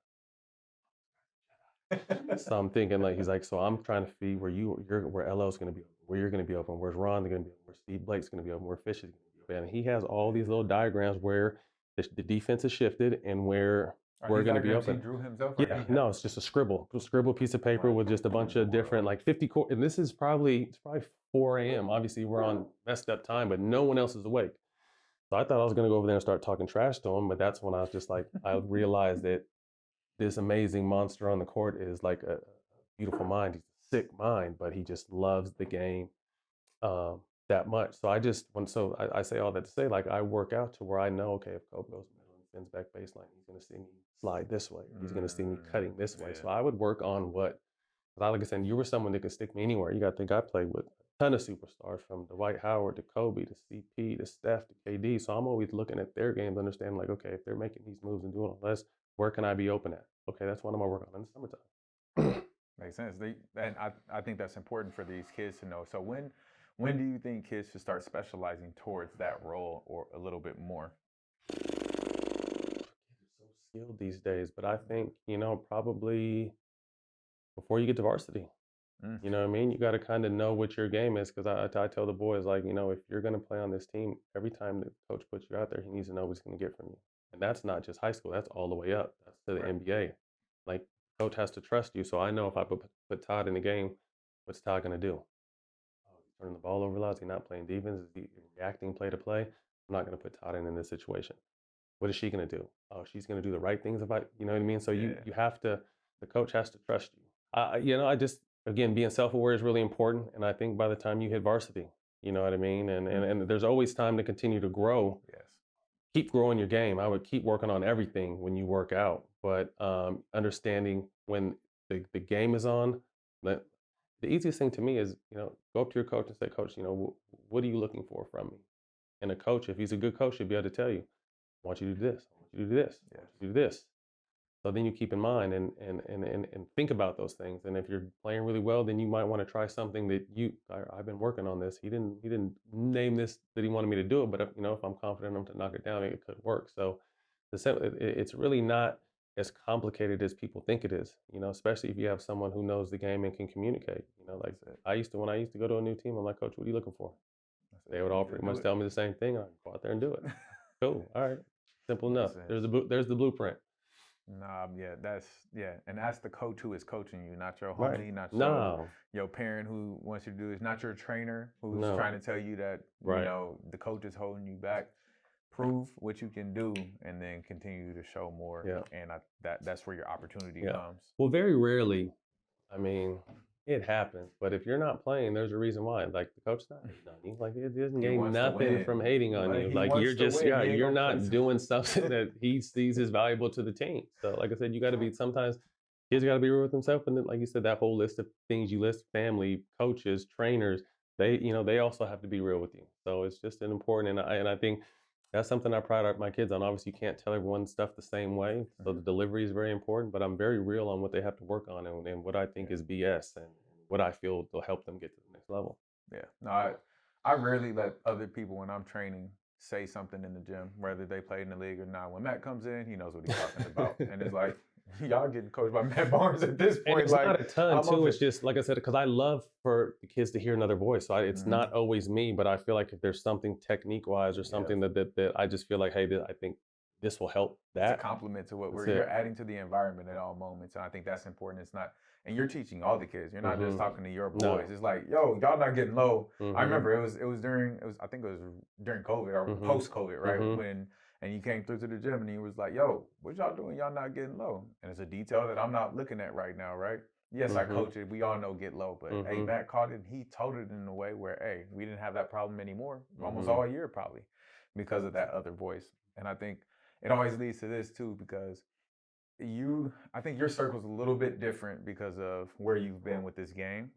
So I'm thinking, like, he's like, so I'm trying to see where LL's going to be where you're going to be open, where's Ron going to be open, where Steve Blake's going to be open, where Fish is going to be open. And he has all these little diagrams where the defense is shifted and where Are we're these going to be diagrams he open. drew himself, or Yeah, he no, it's just a scribble piece of paper with just a bunch of different, like 50 core. And this is probably 4 a.m. Obviously, we're on messed up time, but no one else is awake. So I thought I was going to go over there and start talking trash to him, but that's when I was just like, I realized that this amazing monster on the court is like a beautiful mind. He's a sick mind, but he just loves the game that much. So I say all that to say, like, I work out to where I know, okay, if Kobe goes middle and spins back baseline, he's going to see me slide this way. He's going to see me cutting this way. Yeah. So I would work on what, like I said, you were someone that could stick me anywhere. You got to think I played with a ton of superstars, from Dwight Howard to Kobe to CP to Steph to KD. So I'm always looking at their games, understanding, like, okay, if they're making these moves and doing all this, where can I be open at? Okay, that's what I'm gonna work on in the summertime. Makes sense. And I think that's important for these kids to know. So when do you think kids should start specializing towards that role or a little bit more? So skilled these days, but I think, probably before you get to varsity. Mm. You know what I mean? You got to kind of know what your game is, because I tell the boys, like, if you're going to play on this team, every time the coach puts you out there, he needs to know what he's going to get from you. And that's not just high school, that's all the way up. That's to the Right. NBA. Like, coach has to trust you. So I know if I put Todd in the game, what's Todd going to do? Oh, he's turning the ball over a lot. Is he not playing defense? Is he reacting play to play? I'm not going to put Todd in this situation. What is she going to do? Oh, she's going to do the right things about, you know what I mean? So you have to, the coach has to trust you. I just, again, being self-aware is really important. And I think by the time you hit varsity, you know what I mean? And there's always time to continue to grow. Yes. Keep growing your game. I would keep working on everything when you work out, but understanding when the game is on. That the easiest thing to me is, go up to your coach and say, Coach, what are you looking for from me? And a coach, if he's a good coach, he'll be able to tell you, I want you to do this. I want you to do this. I want you to do this. So then you keep in mind and think about those things. And if you're playing really well, then you might want to try something that I've been working on this. He didn't name this that he wanted me to do it, but if I'm confident enough to knock it down, it could work. So it's really not as complicated as people think it is. Especially if you have someone who knows the game and can communicate. Like when I used to go to a new team, I'm like, Coach, what are you looking for? They would all pretty much tell me the same thing. I go out there and do it. Cool. All right. Simple enough. There's the blueprint. Nah, and that's the coach who is coaching you, not your homie, Right. not your parent who wants you to do this, not your trainer who's trying to tell you that the coach is holding you back. Prove what you can do, and then continue to show more. Yeah. And that's where your opportunity comes. Well, very rarely. I mean, it happens, but if you're not playing, there's a reason why. Like, the coach's not hating on you. Like, it doesn't gain nothing from hating on you. Like, you're just you're not doing something that he sees as valuable to the team. So, like I said, you got to be, sometimes kids got to be real with themselves. And then, like you said, that whole list of things you list, family, coaches, trainers, they also have to be real with you. So it's just an important, and I think that's something I pride my kids on. Obviously, you can't tell everyone stuff the same way, so the delivery is very important. But I'm very real on what they have to work on, and what I think is BS, and what I feel will help them get to the next level. Yeah, no, I rarely let other people, when I'm training, say something in the gym, whether they played in the league or not. When Matt comes in, he knows what he's talking about, and it's like, y'all getting coached by Matt Barnes at this point. And it's not a ton too. It's just, like I said, because I love for the kids to hear another voice. So it's not always me, but I feel like if there's something technique wise or something that I just feel like, hey, I think this will help that. It's a compliment to what you're adding to the environment at all moments, and I think that's important. It's not, and you're teaching all the kids. You're not just talking to your boys. No. It's like, yo, y'all not getting low. I remember it was I think it was during COVID or post COVID, right? And you came through to the gym and he was like, yo, what y'all doing? Y'all not getting low. And it's a detail that I'm not looking at right now, right? Yes, I coach it. We all know get low. But, hey, Matt caught it. And he told it in a way where, hey, we didn't have that problem anymore. Almost all year, probably, because of that other voice. And I think it always leads to this, too, because I think your circle's a little bit different because of where you've been with this game.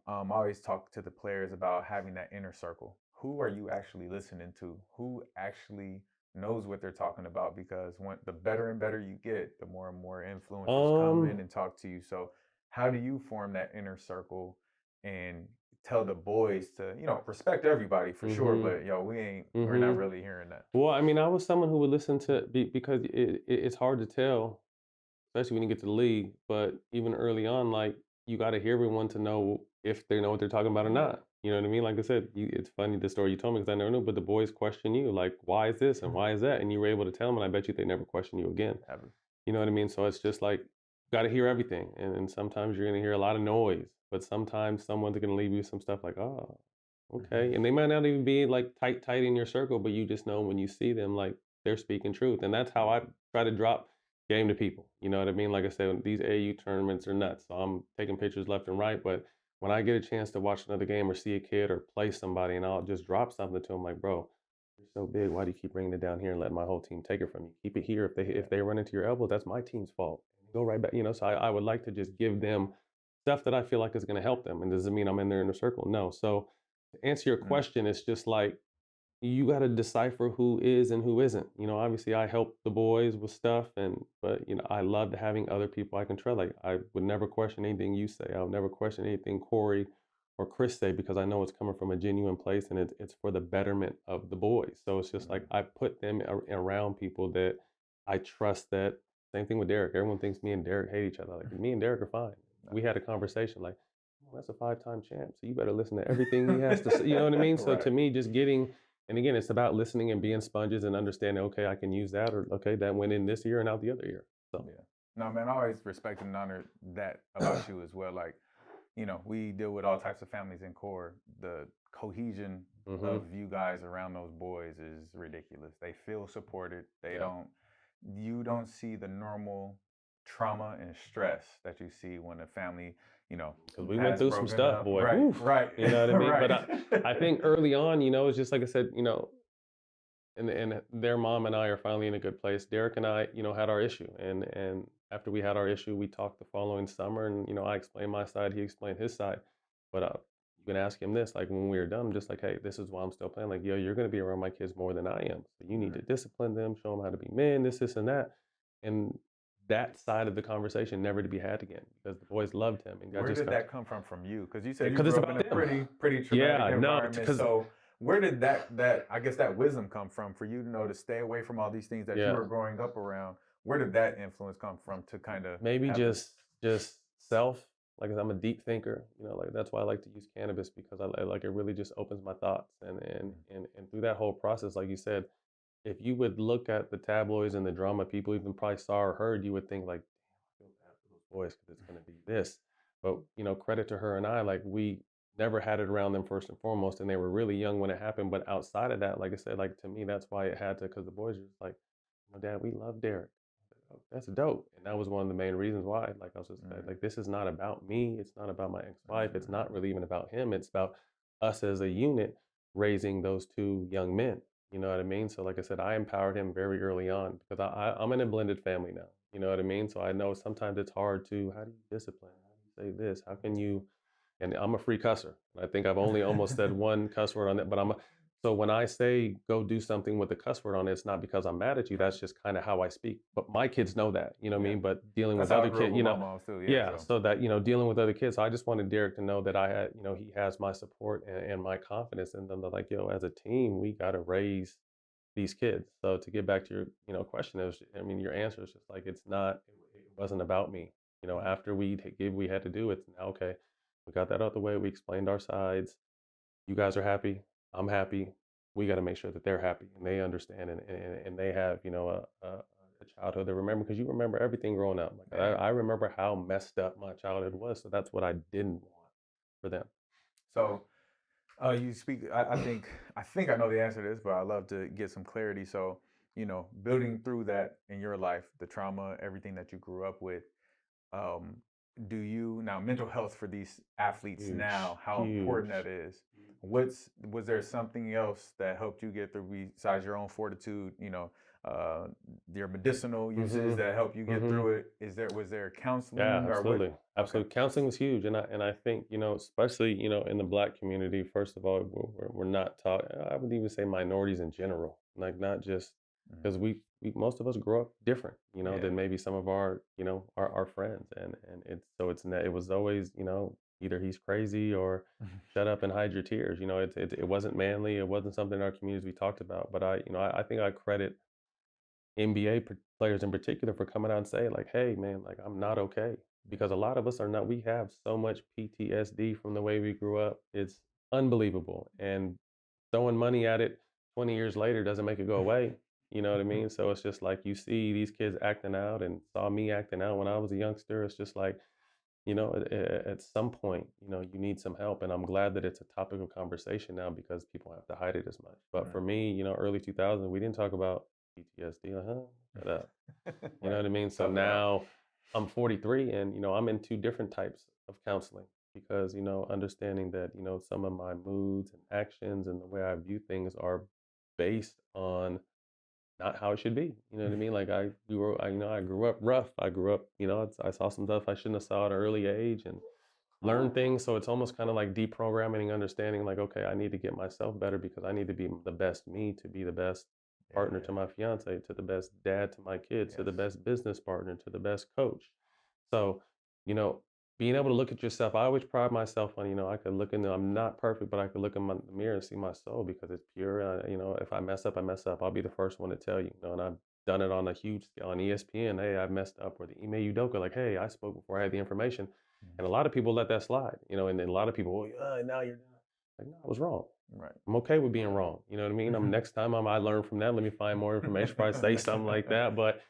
I always talk to the players about having that inner circle. Who are you actually listening to? Who actually knows what they're talking about? Because the better and better you get, the more and more influencers come in and talk to you. So how do you form that inner circle and tell the boys to, respect everybody for sure, but we're not really hearing that. Well, I mean, I was someone who would listen to, because it's hard to tell, especially when you get to the league, but even early on, like, you got to hear everyone to know if they know what they're talking about or not. You know what I mean? Like I said, it's funny the story you told me because I never knew, but the boys question you, like, why is this and why is that? And you were able to tell them, and I bet you they never question you again. Ever. You know what I mean? So it's just like, got to hear everything. And sometimes you're going to hear a lot of noise, but sometimes someone's going to leave you some stuff like, oh, okay. And they might not even be like tight in your circle, but you just know when you see them, like they're speaking truth. And that's how I try to drop game to people. You know what I mean? Like I said, these AU tournaments are nuts. So I'm taking pictures left and right, but when I get a chance to watch another game or see a kid or play somebody, and I'll just drop something to them like, bro, you're so big. Why do you keep bringing it down here and letting my whole team take it from you? Keep it here. If they run into your elbows, that's my team's fault. Go right back. You know, so I would like to just give them stuff that I feel like is going to help them. And does it mean I'm in their inner circle? No. So to answer your Mm. question, it's just like you got to decipher who is and who isn't. You know, obviously I help the boys with stuff, and but you know I loved having other people I can trust. Like I would never question anything you say. I would never question anything Corey or Chris say because I know it's coming from a genuine place and it's for the betterment of the boys. So it's just like Mhm. I put them around people that I trust. That same thing with Derek. Everyone thinks me and Derek hate each other. Like me and Derek are fine. We had a conversation like, "Oh, that's a 5-time champ, so you better listen to everything he has to say." You know what I mean? So to Right. me, just getting and again, it's about listening and being sponges and understanding, okay, I can use that, or okay, that went in this year and out the other year. So, Yeah. No, man, I always respect and honor that about you as well. Like, we deal with all types of families in core. The cohesion hmm of you guys around those boys is ridiculous. They feel supported. yeah, You don't see the normal trauma and stress that you see when a family, you know, because we went has through some broken stuff, up. boy. Right, Whew, right, you know what I mean? But right. I think early on, it's just like I said, and their mom and I are finally in a good place. Derek and I, had our issue, and after we had our issue, we talked the following summer, and I explained my side, he explained his side. But you can ask him this, like when we were done, I'm just like, hey, this is why I'm still playing. Like, yo, you're gonna be around my kids more than I am, so you need to Mhm. discipline them, show them how to be men, this, and that, and that side of the conversation never to be had again because the boys loved him, and I Where just did got that come from you? Because you said you because it's grew up in about a them. pretty traumatic Yeah, no, environment. because So where did that I guess that wisdom come from for you to know to stay away from all these things that you yeah. were growing up around? Where did that influence come from to kind of Maybe have this? just self. Like I'm a deep thinker, like that's why I like to use cannabis because like it really just opens my thoughts and through that whole process, like you said, if you would look at the tabloids and the drama people even probably saw or heard, you would think like, damn, I feel bad for those boys because it's going to be this. But credit to her and I, like we never had it around them first and foremost, and they were really young when it happened. But outside of that, like I said, like to me, that's why it had to because the boys are just like, Dad, we love Derek. Oh, that's dope. And that was one of the main reasons why. Like I was just Mm, like, this is not about me. It's not about my ex-wife. It's mm, not really even about him. It's about us as a unit raising those two young men. You know what I mean? So like I said, I empowered him very early on because I'm in a blended family now. You know what I mean? So I know sometimes it's hard to how do you discipline? How do you say this? How can you and I'm a free cusser. I think I've only almost said one cuss word on it, but so when I say go do something with a cuss word on it, it's not because I'm mad at you. That's just kind of how I speak. But my kids know that, you know what I yeah, mean? But dealing that's with how I other grew up kids, with my moms too. Yeah, yeah, so so that, dealing with other kids. So I just wanted Derek to know that I had, he has my support and my confidence. And then they're like, yo, as a team, we got to raise these kids. So to get back to your, question, I mean, your answer is just like, it wasn't about me. After we had to do it, now, okay, we got that out the way. We explained our sides. You guys are happy. I'm happy. We got to make sure that they're happy and they understand and they have, a childhood they remember because you remember everything growing up. Like yeah. I remember how messed up my childhood was. So that's what I didn't want for them. So you speak. I think I know the answer to this, but I love to get some clarity. So building through that in your life, the trauma, everything that you grew up with. Um, do you now mental health for these athletes Huge, now? How important huge. that is. Was there something else that helped you get through besides your own fortitude? Uh, your medicinal uses Mm-hmm. that help you get Mm-hmm. through it. Was there Yeah, counseling or what? absolutely. Okay. Absolutely. Counseling was huge. And I think, especially, in the black community, first of all, we're not taught, I would even say minorities in general, like not just Mhm. because most of us grow up different, Yeah. than maybe some of our, our friends. And it was always, either he's crazy or shut up and hide your tears. It wasn't manly. It wasn't something our communities we talked about. But I think I credit NBA players in particular for coming out and saying like, "Hey, man, like I'm not okay," because a lot of us are not. We have so much PTSD from the way we grew up. unbelievable. And throwing money at it 20 years later doesn't make it go away. You know what I mean? So it's just like you see these kids acting out and saw me acting out when I was a youngster. It's just like, at some point, you need some help. And I'm glad that it's a topic of conversation now because people have to hide it as much. But for Right. me, early 2000s, we didn't talk about PTSD. Shut up. You know Right. what I mean? So Tough it out. now I'm 43 and, I'm in two different types of counseling because, understanding that, some of my moods and actions and the way I view things are based on not how it should be. You know what I mean? Like I grew up rough. I grew up, I saw some stuff I shouldn't have saw at an early age and learned things. So it's almost kind of like deprogramming and understanding like, okay, I need to get myself better because I need to be the best me to be the best partner Yeah. to my fiance, to the best dad to my kids, to the Yes. best business partner, to the best coach. So, you know, being able to look at yourself, I always pride myself on, I could look in I'm not perfect, but I could look in the mirror and see my soul because it's pure. If I mess up, I mess up. I'll be the first one to tell you, and I've done it on a huge scale on ESPN. Hey, I messed up. Or the Ime Udoka, like, hey, I spoke before I had the information. And a lot of people let that slide, and then a lot of people, now you're done. Like, no, I was wrong. Right. I'm okay with being wrong. You know what I mean? Next time I learn from that. Let me find more information before I say something like that. But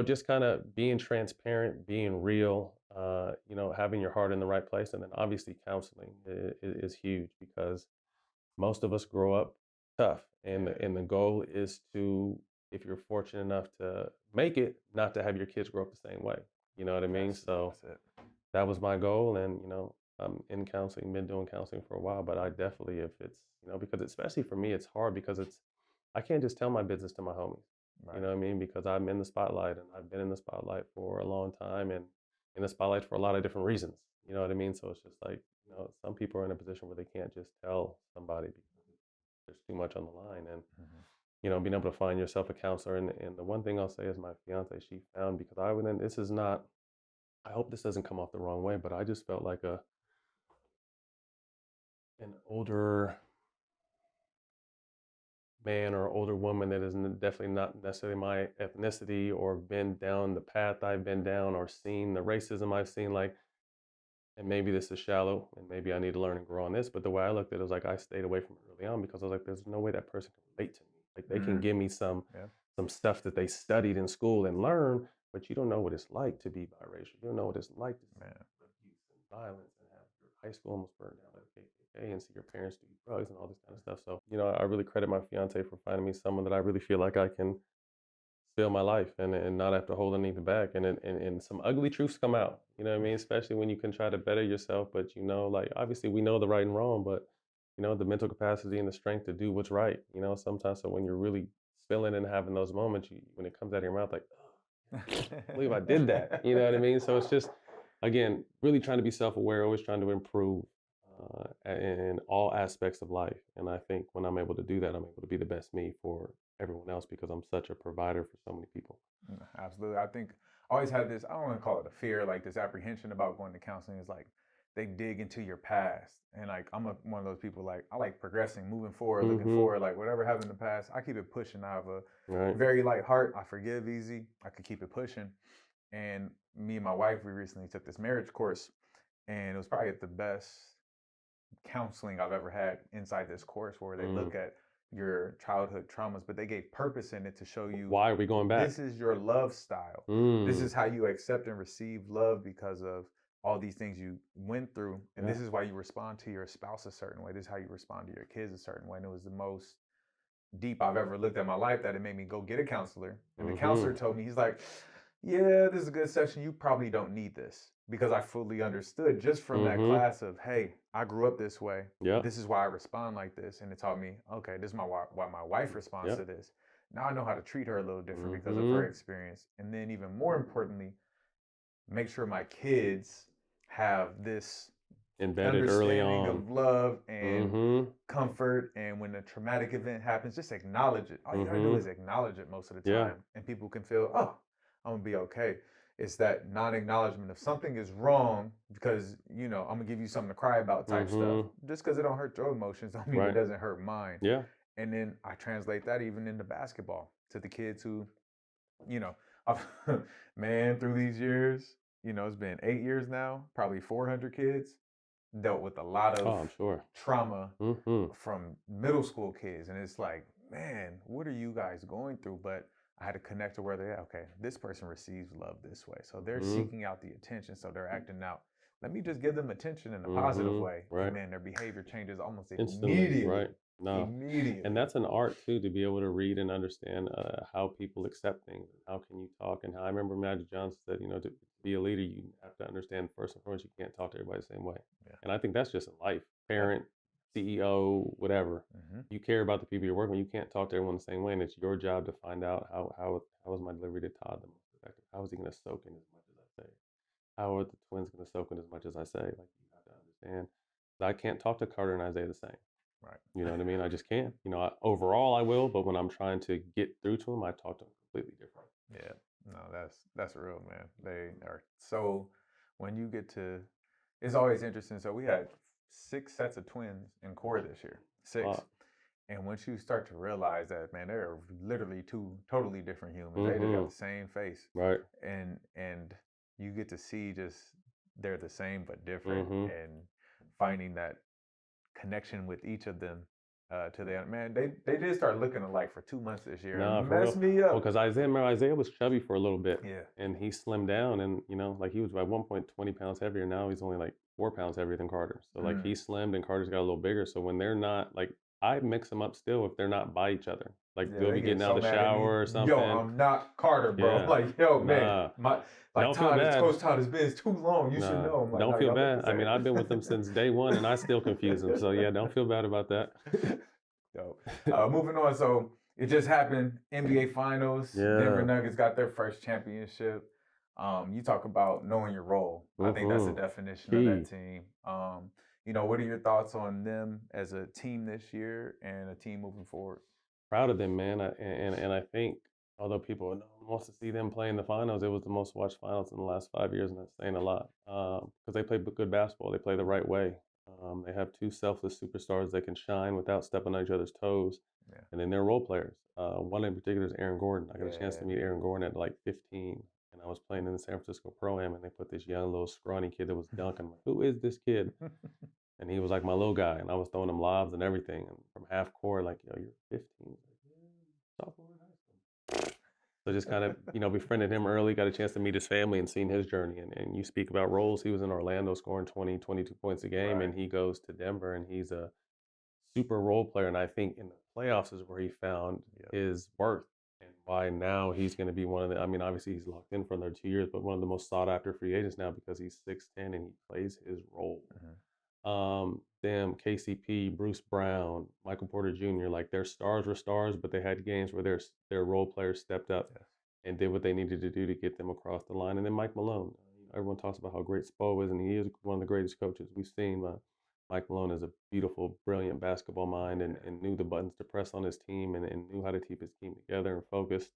just kind of being transparent, being real, having your heart in the right place. And then obviously counseling is huge because most of us grow up tough. And the goal is to, if you're fortunate enough to make it, not to have your kids grow up the same way. You know what I mean? So That's it. that was my goal. And, I'm in counseling, been doing counseling for a while, but I definitely, if it's, because especially for me, it's hard because I can't just tell my business to my homies. You Right. know what I mean? Because I'm in the spotlight and I've been in the spotlight for a long time and in the spotlight for a lot of different reasons. You know what I mean? So it's just like, some people are in a position where they can't just tell somebody because there's too much on the line. And, Mhm. being able to find yourself a counselor. And the one thing I'll say is my fiance, she found, because this is not, I hope this doesn't come off the wrong way, but I just felt like an older man or older woman that is definitely not necessarily my ethnicity or been down the path I've been down or seen the racism I've seen, like, and maybe this is shallow and maybe I need to learn and grow on this, but the way I looked at it was like I stayed away from it early on because I was like, there's no way that person can relate to me. Like they can Mm. give me some Yeah. stuff that they studied in school and learn, but you don't know what it's like to be biracial. You don't know what it's like to see Man. abuse and violence and have your high school almost burned down by the KKK and see your parents do drugs and all this kind of stuff. So, I really credit my fiance for finding me someone that I really feel like I can feel my life and not have to hold anything back. And some ugly truths come out, you know what I mean? Especially when you can try to better yourself, but like obviously we know the right and wrong, but the mental capacity and the strength to do what's right, sometimes. So when you're really feeling and having those moments, when it comes out of your mouth, like, oh, I can't believe I did that. You know what I mean? So it's just, again, really trying to be self-aware, always trying to improve in all aspects of life. And I think when I'm able to do that, I'm able to be the best me for everyone else because I'm such a provider for so many people. Absolutely. I think I always had this, I don't want to call it a fear, like this apprehension about going to counseling is like they dig into your past. And like one of those people like I like progressing, moving forward, looking Mm-hmm. forward, like whatever happened in the past, I keep it pushing. I have a Right. very light heart. I forgive easy. I could keep it pushing. And me and my wife, we recently took this marriage course and it was probably the best counseling I've ever had inside this course where they Mm. look at your childhood traumas, but they gave purpose in it to show you Why are we going back? this is your love style. This Mm. is how you accept and receive love because of all these things you went through. And Yeah. this is why you respond to your spouse a certain way. This is how you respond to your kids a certain way. And it was the most deep I've ever looked at my life that it made me go get a counselor. And the Mm-hmm. counselor told me, he's like, yeah, this is a good session. You probably don't need this because I fully understood just from that Mm-hmm. class of, hey, I grew up this way. Yeah. This is why I respond like this. And it taught me, okay, this is why my wife responds Yeah. to this. Now I know how to treat her a little different because of Mm-hmm. her experience. And then even more importantly, make sure my kids have this Embedded early understanding on. of love and Mm-hmm. comfort. And when a traumatic event happens, just acknowledge it. All you gotta do Mm-hmm. is acknowledge it most of the Yeah. time. And people can feel, oh, I'm gonna be okay. It's that non-acknowledgement of something is wrong because, I'm gonna give you something to cry about type stuff. Mm-hmm. Just because it don't hurt your emotions don't mean it Right. doesn't hurt mine. Yeah. And then I translate that even into basketball to the kids who, you know, I've, man, through these years, it's been 8 years now, probably 400 kids. dealt with a lot Oh, of I'm sure. trauma Hmm. from middle school kids, and it's like, man, what are you guys going through? But I had to connect to where they're at. Okay, this person receives love this way, so they're Hmm. seeking out the attention, so they're acting out. Let me just give them attention in a positive Hmm. way, and Right. man, their behavior changes almost Instantly, right? immediately. No. And Immediately. that's an art too, to be able to read and understand how people accept things. How can you talk? And how I remember Magic Johnson said, to be a leader, you have to understand first and foremost, you can't talk to everybody the same way. Yeah. And I think that's just in life, Yeah. parent, CEO, whatever. Hmm. You care about the people you're working with. You can't talk to everyone the same way, and it's your job to find out how is my delivery to Todd the most effective? How is he going to soak in as much as I say? How are the twins going to soak in as much as I say? Like you have to understand. I can't talk to Carter and Isaiah the same. Right. You know what I mean? I just can't. Overall I will, but when I'm trying to get through to them, I talk to them completely different. Yeah. No, that's real, man. They are so when you get to it's always interesting. So we had 6 sets of twins in core this year. Six. Wow. And once you start to realize that, man, they're literally two totally different humans. They just got Mm-hmm. the same face. Right. And you get to see just they're the same but different Mm-hmm. and finding that connection with each of them to the end. Man, they did start looking alike for 2 months this year Nah, and for messed real. me Well, up. because Isaiah was chubby for a little bit, Yeah. and he slimmed down, and like he was at one point 20 pounds heavier. Now he's only like 4 pounds heavier than Carter. So like Mm. he slimmed, and Carter's got a little bigger. So when they're not like, I mix them up still if they're not by each other. Like Yeah, they'll they be get getting out so of the mad at me. shower or Yo, something. I'm not Carter, bro. Yeah. Like, yo, man, Nah. like Don't feel Todd is bad. Coach Todd has been too long. You should Nah, know. I'm like, don't no, feel y'all look bad. the I mean, I've been with them same. since day one, and I still confuse them. So yeah, don't feel bad about that. So, moving on. So it just happened. NBA Finals. Denver Yeah. Nuggets got their first championship. You talk about knowing your role. I think that's the Mm-hmm. definition of Key. that team. What are your thoughts on them as a team this year and a team moving forward? Proud of them, man. And I think although people wants to see them play in the finals, it was the most watched finals in the last 5 years, and that's saying a lot. Because they play good basketball, they play the right way. They have two selfless superstars that can shine without stepping on each other's toes, Yeah. and then they're role players. One in particular is Aaron Gordon. I got a chance Yeah, to meet Aaron Gordon at like 15, and I was playing in the San Francisco Pro Am, and they put this young little scrawny kid that was dunking. I'm like, who is this kid? And he was like my little guy, and I was throwing him lobs and everything. And from half court, like, yo, you're 15. He's like, yeah, sophomore in high school. So just kind of, befriended him early, got a chance to meet his family and seen his journey. And you speak about roles. He was in Orlando scoring 20, 22 points a game, Right. and he goes to Denver, and he's a super role player. And I think in the playoffs is where he found Yep. his worth and why now he's going to be one of the, I mean, obviously he's locked in for another 2 years, but one of the most sought after free agents now because he's 6'10" and he plays his role. Mhm. Them KCP, Bruce Brown, Michael Porter Jr. Like their stars were stars, but they had games where their role players stepped up Yes. and did what they needed to do to get them across the line. And then Mike Malone, everyone talks about how great Spo is, and he is one of the greatest coaches we've seen. Mike Malone is a beautiful, brilliant basketball mind and knew the buttons to press on his team and knew how to keep his team together and focused.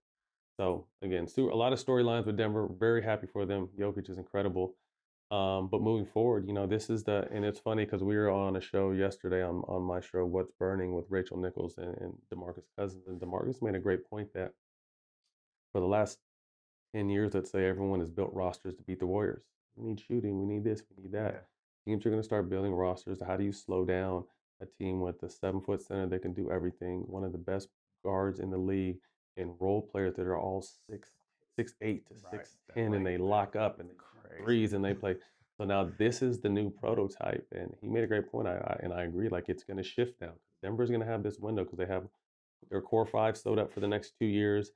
So again, a lot of storylines with Denver. Very happy for them. Jokic is incredible. But moving forward, this is and it's funny because we were on a show yesterday on my show, What's Burning with Rachel Nichols and DeMarcus Cousins. And DeMarcus made a great point that for the last 10 years, let's say everyone has built rosters to beat the Warriors. We need shooting, we need this, we need that. Yeah. Teams are going to start building rosters. How do you slow down a team with a 7-foot center that can do everything? One of the best guards in the league and role players that are all 6'8" to Right. 6'10", and they lock up and they shoot threes and they play. So now this is the new prototype, and he made a great point. I agree. Like it's going to shift now. Denver's going to have this window because they have their core five sewed up for the next 2 years.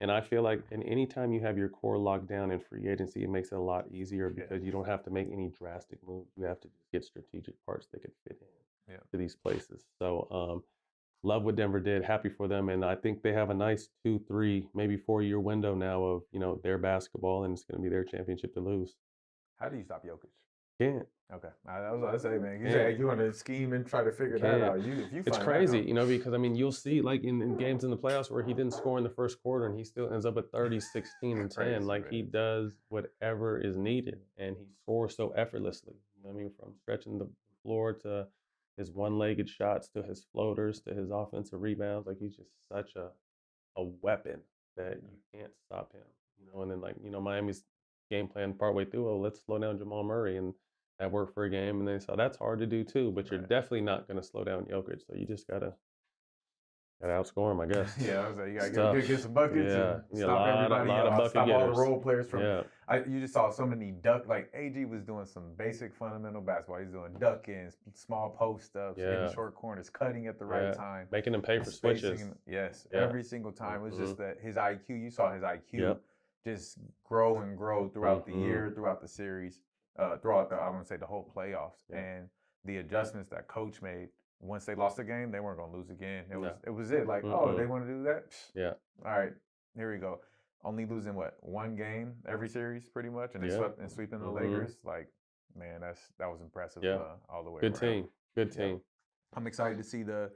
And I feel like anytime you have your core locked down in free agency, it makes it a lot easier because you don't have to make any drastic moves. You have to just get strategic parts that could fit in to these places. So love what Denver did. Happy for them. And I think they have a nice 2, 3, maybe 4-year window now of, their basketball, and it's going to be their championship to lose. How do you stop Jokic? Can't. Okay, I was about to say, man. You say you want to scheme and try to figure that out. If you It's find crazy, that out. because you'll see like in games in the playoffs where he didn't score in the first quarter and he still ends up at 30, 16, and 10. Crazy, Like man. he does whatever is needed, and he scores so effortlessly. From stretching the floor to his one-legged shots to his floaters to his offensive rebounds. Like he's just such a weapon that you can't stop him. And then Miami's game plan partway through, oh, let's slow down Jamal Murray, and that worked for a game, and they saw that's hard to do too. But you're Right. definitely not going to slow down Jokic, so you just gotta outscore him, I guess. Yeah, I was like, you It's gotta tough. get some buckets Yeah, and you need a stop everybody. lot of bucket Stop all the getters. role players from. Yeah, You just saw so many like AG was doing some basic fundamental basketball. He's doing duck ins, small post ups, hitting yeah, short corners, cutting at the right yeah. time, Making them pay for switches. spacing. Yes, Yeah. every single time. It was Mm-hmm. just that his IQ. You saw his IQ Yep. just grow and grow throughout the Mm-hmm. year, throughout the series, throughout the I want to say the whole playoffs, Yeah. and the adjustments that coach made. Once they lost the game, they weren't gonna lose again. It No. was it. Like, oh, they want to do that? Psh, Yeah. all right, here we go. Only losing what, one game every series, pretty much, and they Yeah. sweeping the Mhm. Lakers. Like, man, that was impressive. Yeah. All the way Good around. team. Good Yep. team. I'm excited to see the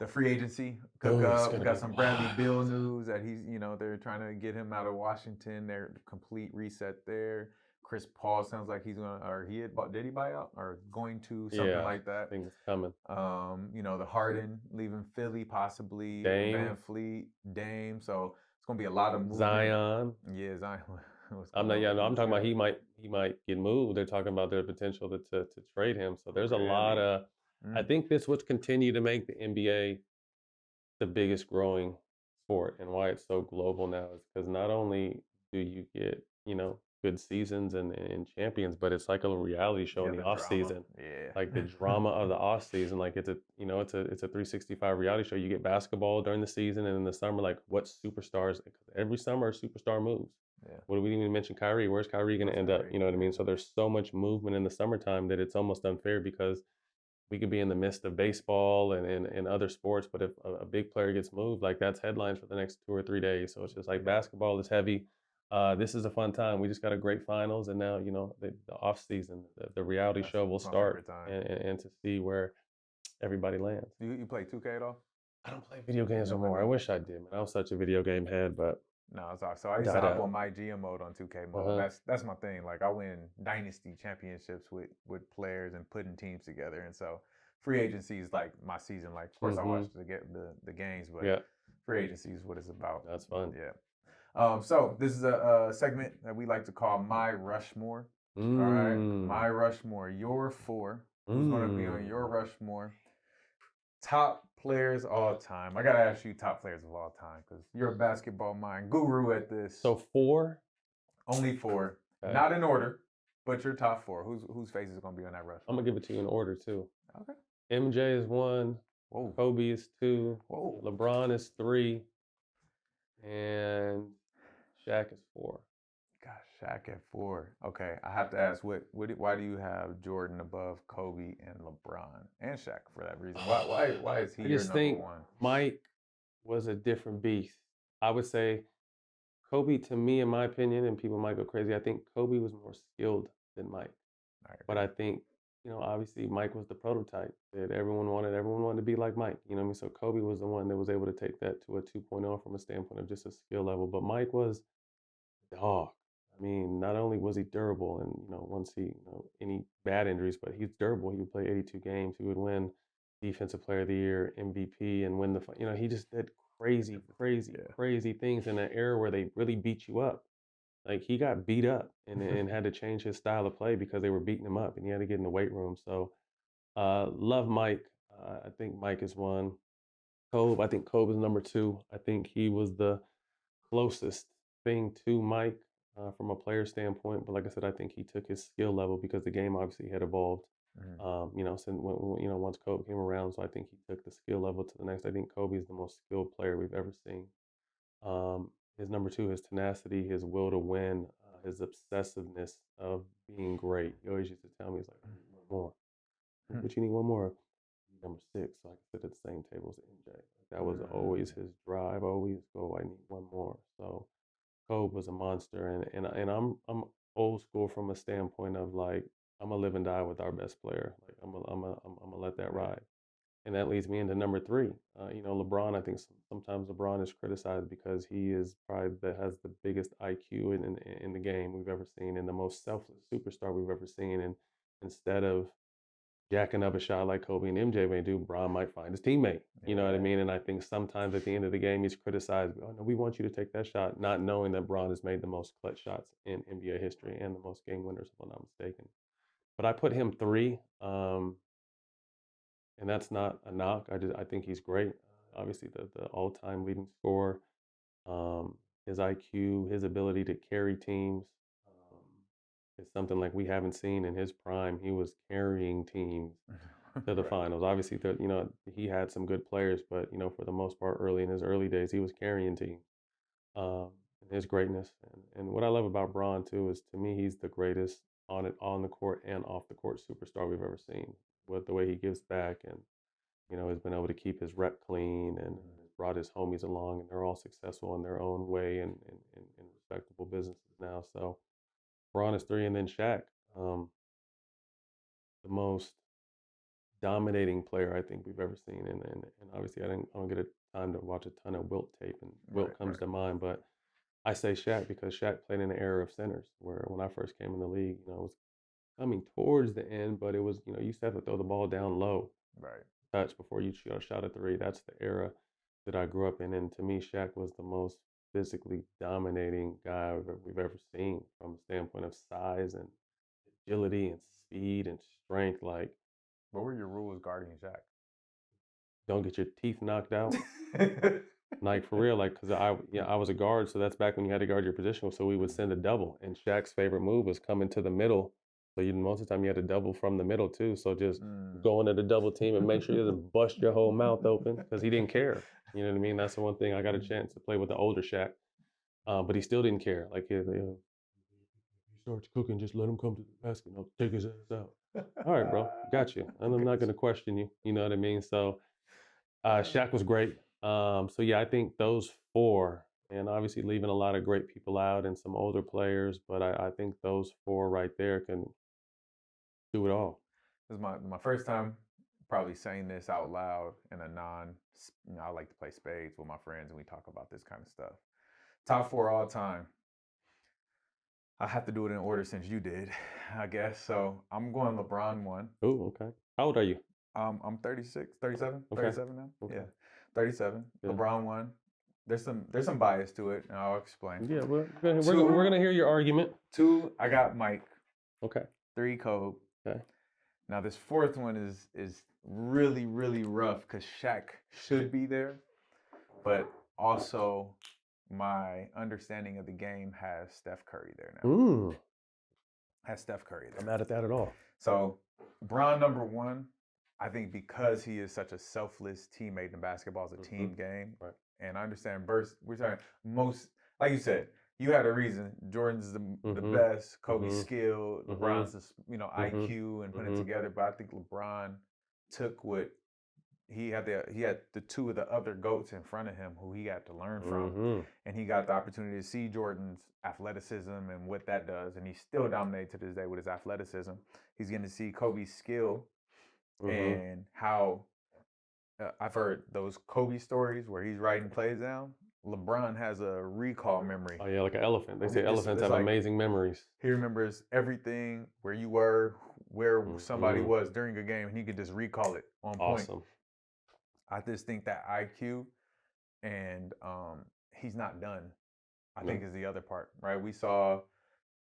free agency Oh, cook it's up. We gonna got be some Bradley Bill wild. news that he's, they're trying to get him out of Washington. They're complete reset there. Chris Paul sounds like he's gonna, or did he buy out or going to something Yeah, like I that? think it's coming. The Harden leaving Philly, possibly Dame. Van Fleet, Dame. So it's gonna be a lot of movement. Zion. Yeah, Zion. I'm not. Yeah, no, I'm talking about he might get moved. They're talking about their potential to trade him. So there's a lot Really? of. I think this would continue to make the NBA the biggest growing sport, and why it's so global now is because not only do you get good seasons and champions, but it's like a reality show in the off season. Yeah. Like the drama of the off season, like it's a 365 reality show. You get basketball during the season, and in the summer, like what superstars? Every summer, a superstar moves. Yeah. What do we even mention Kyrie? Where's Kyrie going to end up? You know what I mean? So there's so much movement in the summertime that it's almost unfair because we could be in the midst of baseball and other sports, but if a big player gets moved, like that's headlines for the next 2 or 3 days. So it's just like basketball is heavy. This is a fun time. We just got a great finals, and now the off season, the reality show will start, and to see where everybody lands. You play 2K at all? I don't play video games no more. I wish I did, man. I was such a video game head, but no, it's all. So I used to hop on my GM mode on 2K mode. That's my thing. Like I win dynasty championships with players and putting teams together. And so free agency is like my season. Like of course I watch the games, but free agency is what it's about. That's fun. Yeah. So this is a segment that we like to call My Rushmore. All right, My Rushmore. Your four. Who's going to be on your Rushmore? Top players all time. I gotta ask you top players of all time because you're a basketball mind guru at this. So 4? Only 4. Okay. Not in order, but your top 4. Whose face is gonna be on that rush? I'm gonna give it to you in order too. Okay. MJ is 1. Whoa. Kobe is 2. Whoa. LeBron is 3. And Shaq is 4. Gosh, Shaq at 4. Okay, I have to ask, why do you have Jordan above Kobe and LeBron and Shaq for that reason? Why is he your number 1? Mike was a different beast. I would say Kobe, to me, in my opinion, and people might go crazy, I think Kobe was more skilled than Mike. But I think, obviously Mike was the prototype that everyone wanted. Everyone wanted to be like Mike. You know what I mean? So Kobe was the one that was able to take that to a 2.0 from a standpoint of just a skill level. But Mike was a dog. I mean, not only was he durable and, once he, any bad injuries, but he's durable. He would play 82 games. He would win Defensive Player of the Year, MVP, and win he just did crazy things in an era where they really beat you up. Like he got beat up and had to change his style of play because they were beating him up and he had to get in the weight room. So love Mike. I think Mike is 1. Kobe, I think Kobe is number 2. I think he was the closest thing to Mike from a player standpoint. But like I said, I think he took his skill level because the game obviously had evolved. Since once Kobe came around, so I think he took the skill level to the next. I think Kobe is the most skilled player we've ever seen. His number 2, his tenacity, his will to win, his obsessiveness of being great. He always used to tell me, he's like, one more. But you need one more. Number 6, so I can sit at the same table as MJ. That was always his drive. Always go, I need one more. So Kobe was a monster, and I'm old school from a standpoint of like I'm gonna live and die with our best player. Like I'm gonna let that ride. And that leads me into number 3. LeBron, I think sometimes LeBron is criticized because he is probably has the biggest IQ in the game we've ever seen and the most selfless superstar we've ever seen. And instead of jacking up a shot like Kobe and MJ may do, Bron might find his teammate. You know what I mean? And I think sometimes at the end of the game, he's criticized, oh, no, we want you to take that shot, not knowing that Bron has made the most clutch shots in NBA history and the most game winners, if I'm not mistaken. but I put him 3. And that's not a knock. I think he's great. Obviously, the all-time leading scorer, um, his IQ, his ability to carry teams, um, is something like we haven't seen in his prime. He was carrying teams to the Right. finals. Obviously, he had some good players, but for the most part, early in his early days, he was carrying teams. And his greatness, and what I love about Braun too is, to me, he's the greatest on the court and off the court superstar we've ever seen. With the way he gives back, and has been able to keep his rep clean, and has brought his homies along, and they're all successful in their own way, and in respectable businesses now. So Braun is 3, and then Shaq, um, the most dominating player I think we've ever seen. And obviously I don't get a time to watch a ton of Wilt tape, and Right. Wilt comes to mind, but I say Shaq because Shaq played in an era of centers where, when I first came in the league, it was coming towards the end, but it was, you used to have to throw the ball down low, Right. touch, before you shot a 3. That's the era that I grew up in, and to me, Shaq was the most physically dominating guy we've ever seen, from a standpoint of size and agility and speed and strength. Like, What were your rules guarding Shaq? don't get your teeth knocked out. Like, for real, like, because I was a guard, so that's back when you had to guard your position. So we would send a double, and Shaq's favorite move was coming to the middle. So most of the time you had to double from the middle too. So just go into the double team and make sure he doesn't bust your whole mouth open, because he didn't care. You know what I mean? That's the one thing. I got a chance to play with the older Shaq, but he still didn't care. Like, if he starts cooking, just let him come to the basket, and I'll take his ass out. All right, bro, got you. And I'm not going to question you. You know what I mean? So Shaq was great. So yeah, I think those 4, and obviously leaving a lot of great people out and some older players, but I think those 4 right there can do it all. This is my first time probably saying this out loud in a non. I like to play spades with my friends, and we talk about this kind of stuff. Top 4 all time. I have to do it in order since you did, I guess. So I'm going LeBron 1. Oh, okay. How old are you? I'm 36, 37, Okay. 37 now. Okay. Yeah, 37. Yeah. LeBron 1. There's some bias to it, and I'll explain. Yeah, we're gonna hear your argument. 2, I got Mike. Okay. 3, Kobe. Okay. Now this 4th one is really, really rough because Shaq should be there, but also my understanding of the game has Steph Curry there now. Has Steph Curry there. I'm not at that at all. So Bron number 1, I think, because he is such a selfless teammate, in basketball is a team game. Right. And I understand we're talking most, like you said, you had a reason. Jordan's the best, Kobe's skilled, LeBron's IQ and putting it together. But I think LeBron took what he had the 2 of the other GOATs in front of him who he had to learn from. And he got the opportunity to see Jordan's athleticism and what that does. And he still dominates to this day with his athleticism. He's getting to see Kobe's skill and how I've heard those Kobe stories where he's writing plays down. LeBron has a recall memory. Oh yeah, like an elephant. They say elephants have amazing memories. He remembers everything, where you were, where somebody was during a game, and he could just recall it on point. Awesome. I just think that IQ, and he's not done, I think, is the other part, right? We saw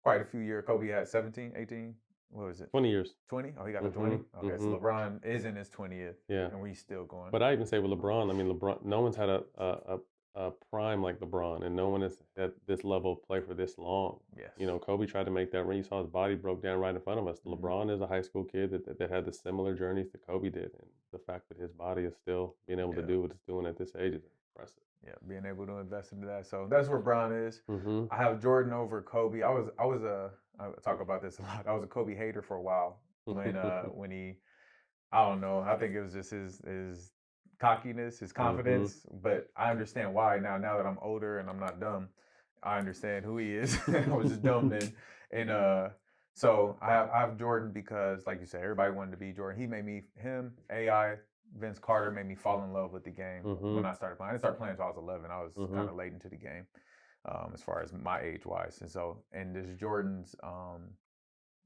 quite a few years. Kobe had 17, 18. What was it? 20 years. 20? Oh, he got the 20? Okay, so LeBron is in his 20th. Yeah. And we're still going. But I even say with LeBron, I mean, no one's had a prime like LeBron, and no one has had this level of play for this long. Yes. Kobe tried to make that run. You saw his body broke down right in front of us. LeBron is a high school kid that had the similar journeys that Kobe did. And the fact that his body is still being able to do what it's doing at this age is impressive. Yeah, being able to invest into that. So that's where Bron is. I have Jordan over Kobe. I talk about this a lot. I was a Kobe hater for a while when he, I don't know, I think it was just his cockiness, his confidence. But I understand why now. Now that I'm older and I'm not dumb, I understand who he is. I was just dumb then. And so I have Jordan because, like you said, everybody wanted to be Jordan. He made me, AI, Vince Carter made me fall in love with the game when I started playing. I didn't start playing until I was 11. I was kind of late into the game as far as my age wise. And so, and this Jordan's,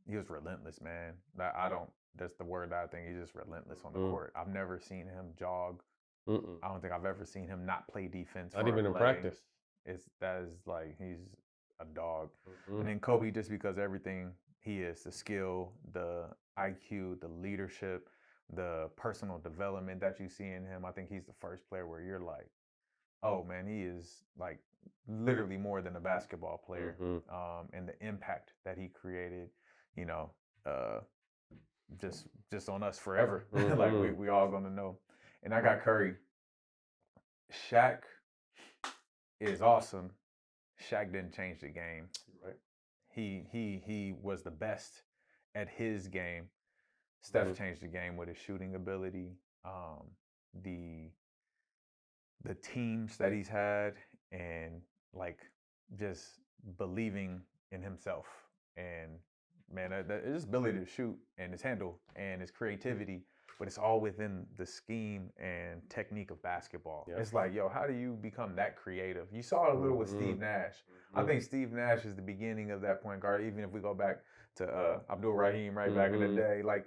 he was relentless, man. That's the word that I think. He's just relentless on the court. I've never seen him jog. I don't think I've ever seen him not play defense. Not even in practice. That is like, he's a dog. And then Kobe, just because everything he is, the skill, the IQ, the leadership, the personal development that you see in him. I think he's the first player where you're like, oh man, he is like literally more than a basketball player. Mm-hmm. And the impact that he created, you know, uh, just on us forever. Mm-hmm. Like we all gonna know. And I got Curry. Shaq is awesome. Shaq didn't change the game. Right. He was the best at his game. Steph changed the game with his shooting ability, the teams that he's had, and like just believing in himself. And man, his ability to shoot and his handle and his creativity, but it's all within the scheme and technique of basketball. Yep. It's like, yo, how do you become that creative? You saw it a little with Steve Nash. I think Steve Nash is the beginning of that point guard. Even if we go back to Abdul Rahim back in the day, like,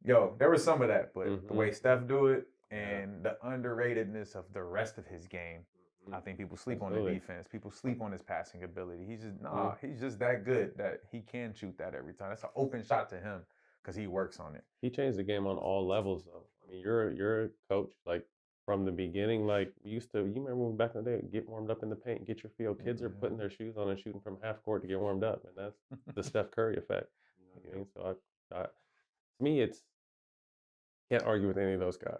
yo, there was some of that, but the way Steph do it and the underratedness of the rest of his game. I think people sleep on the defense. People sleep on his passing ability. He's just that good that he can shoot that every time. That's an open shot to him because he works on it. He changed the game on all levels, though. I mean, you're a coach like from the beginning. Like you remember when back in the day, get warmed up in the paint, get your feel. Kids are putting their shoes on and shooting from half court to get warmed up, and that's the Steph Curry effect. You know what I mean? So to me, it's can't argue with any of those guys.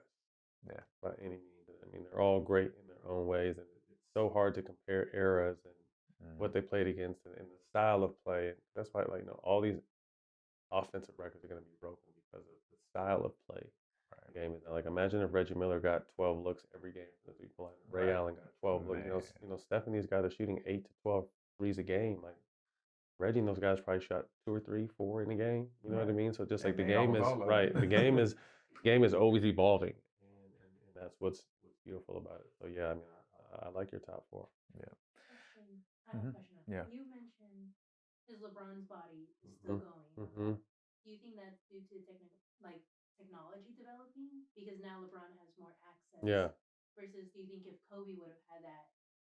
Yeah, by any means. I mean, they're all great in their own ways, and it's so hard to compare eras and what they played against and the style of play. And that's why, like, all these offensive records are going to be broken because of the style of play. Right. The game is like, imagine if Reggie Miller got 12 looks every game for the 3 point. Ray Allen got 12 looks. Steph and these guys are shooting 8 to 12 threes a game. Like Reggie and those guys probably shot 2 or 3, 4 in a game. You know what I mean? So just like the game is right. The game is always evolving. And that's what's beautiful about it. So yeah, I mean, I like your top 4. Yeah. Question. I have a question. Yeah. You mentioned his LeBron's body is still going. Do you think that's due to technology developing because now LeBron has more access? Yeah. Versus, do you think if Kobe would have had that?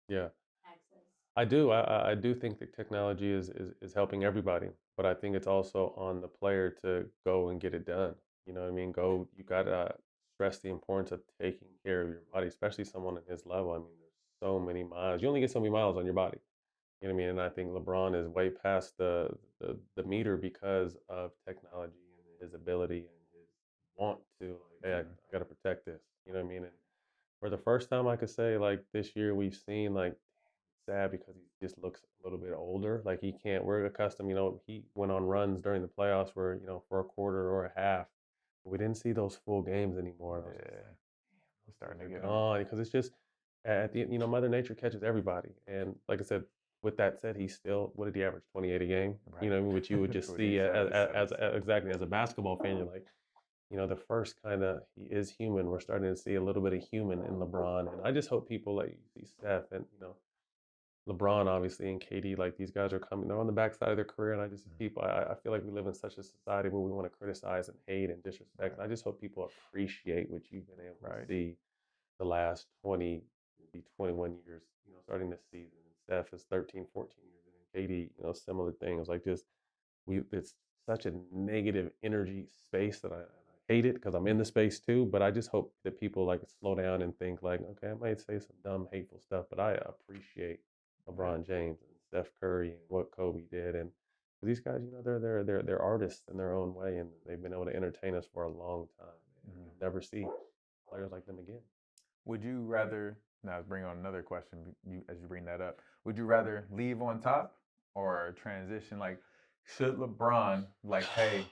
Yeah. Access. I do. I do think that technology is helping everybody, but I think it's also on the player to go and get it done. You know what I mean? You gotta stress the importance of taking care of your body, especially someone at his level. I mean, there's so many miles. You only get so many miles on your body. You know what I mean? And I think LeBron is way past the meter because of technology and his ability and his want to, like, hey, I gotta protect this. You know what I mean? And for the first time, I could say, like, this year we've seen, like, sad because he just looks a little bit older. Like he can't. We're accustomed. He went on runs during the playoffs where for a quarter or a half. But we didn't see those full games anymore. We're starting to get on because it's just at the Mother Nature catches everybody. And like I said, with that said, he's still, what did he average? 28 a game. Right. You know, which you would just see as exactly as a basketball fan. You're like, the first kind of, he is human. We're starting to see a little bit of human in LeBron, and I just hope people like see Steph and LeBron, obviously, and KD, like these guys are coming. They're on the backside of their career, and I feel like we live in such a society where we want to criticize and hate and disrespect. Right. I just hope people appreciate what you've been able to see the last 20, maybe 21 years, starting this season. And Steph is 13, 14 years, and KD, similar things. Like it's such a negative energy space that I hate it because I'm in the space too, but I just hope that people like slow down and think like, okay, I might say some dumb, hateful stuff, but I appreciate LeBron James and Steph Curry and what Kobe did, and these guys, they're artists in their own way, and they've been able to entertain us for a long time. You'll never see players like them again. Would you rather? Now, let's bring on another question. As you bring that up, would you rather leave on top or transition? Like, should LeBron hey,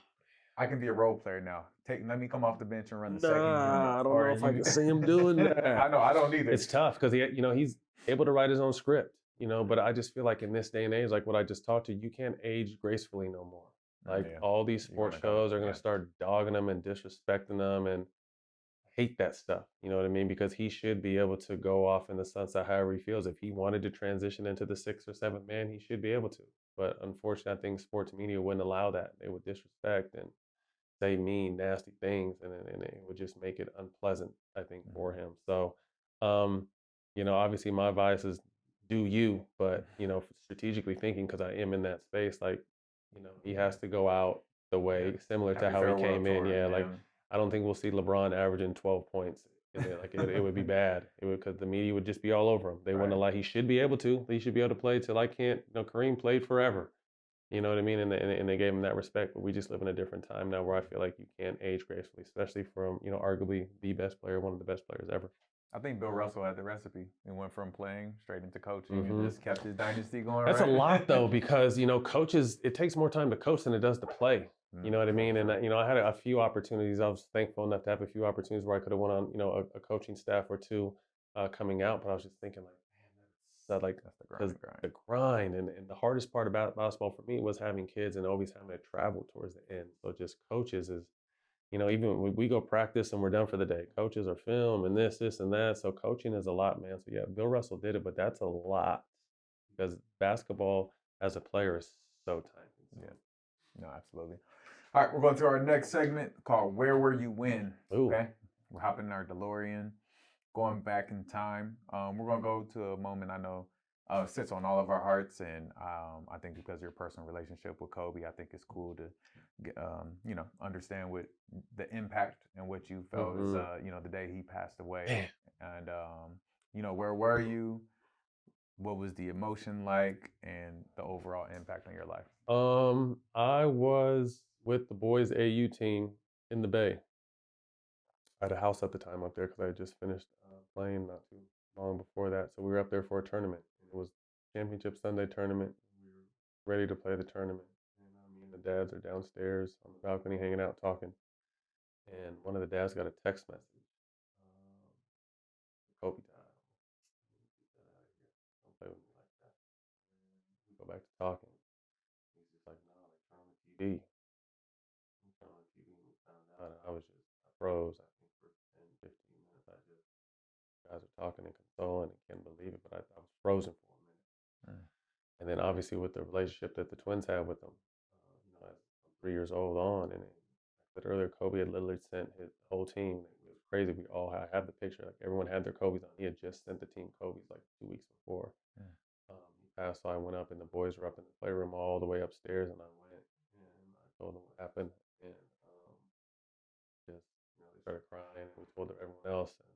I can be a role player now. Let me come off the bench and run the second unit. I don't know if I can see him doing that. I know, I don't either. It's tough because he's able to write his own script. But I just feel like in this day and age, like what I just talked to, you can't age gracefully no more. Like all these sports shows are going to start dogging them and disrespecting them, and I hate that stuff. You know what I mean? Because he should be able to go off in the sunset however he feels. If he wanted to transition into the 6th or 7th man, he should be able to. But unfortunately, I think sports media wouldn't allow that. They would disrespect and say mean, nasty things, and it would just make it unpleasant, I think, for him. So, obviously my advice is do you, but strategically thinking, because I am in that space, like he has to go out the way similar to how he came in. Yeah, like I don't think we'll see LeBron averaging 12 points. Like it would be bad. It would, because the media would just be all over him. They wouldn't allow. He should be able to. He should be able to play till I can't. Kareem played forever. You know what I mean? And they gave him that respect. But we just live in a different time now where I feel like you can't age gracefully, especially from arguably the best player, one of the best players ever. I think Bill Russell had the recipe. He went from playing straight into coaching and just kept his dynasty going. That's a lot though, because coaches, it takes more time to coach than it does to play. You know what I mean? And I had a few opportunities. I was thankful enough to have a few opportunities where I could have went on a coaching staff or two coming out. But I was just thinking like, man, that's the grind. And the hardest part about basketball for me was having kids and always having to travel towards the end. So just coaches is, even when we go practice and we're done for the day, coaches are film and this and that. So coaching is a lot, man. So yeah, Bill Russell did it, but that's a lot because basketball as a player is so time. Yeah, no, absolutely. All right, we're going to our next segment called Where Were You When? Okay, we're hopping in our DeLorean, going back in time. We're going to go to a moment I know sits on all of our hearts, and I think because of your personal relationship with Kobe, I think it's cool to get, understand what the impact and what you felt is, the day he passed away. And, where were you? What was the emotion like and the overall impact on your life? I was with the boys AU team in the Bay. I had a house at the time up there because I had just finished playing not too long before that. So we were up there for a tournament. It was Championship Sunday tournament. We were ready to play the tournament. And me and the dads are downstairs on the balcony hanging out talking. And one of the dads got a text message. Kobe died. Don't play with me like that. And we go back to talking. He's just like, no, like turn on the TV. We turn on the TV and we found out. And I froze, I think, for 10, 15 minutes. Guys are talking and consoling and can't believe it, but I was frozen for a minute. And then obviously with the relationship that the twins have with them, I'm 3 years old on, and like I said earlier, Kobe had literally sent his whole team. It was crazy. We all have the picture. Like everyone had their Kobe's on. He had just sent the team Kobe's like 2 weeks before. He passed, so I went up, and the boys were up in the playroom all the way upstairs, and I went and I told them what happened, and just they started crying, and we told everyone else. And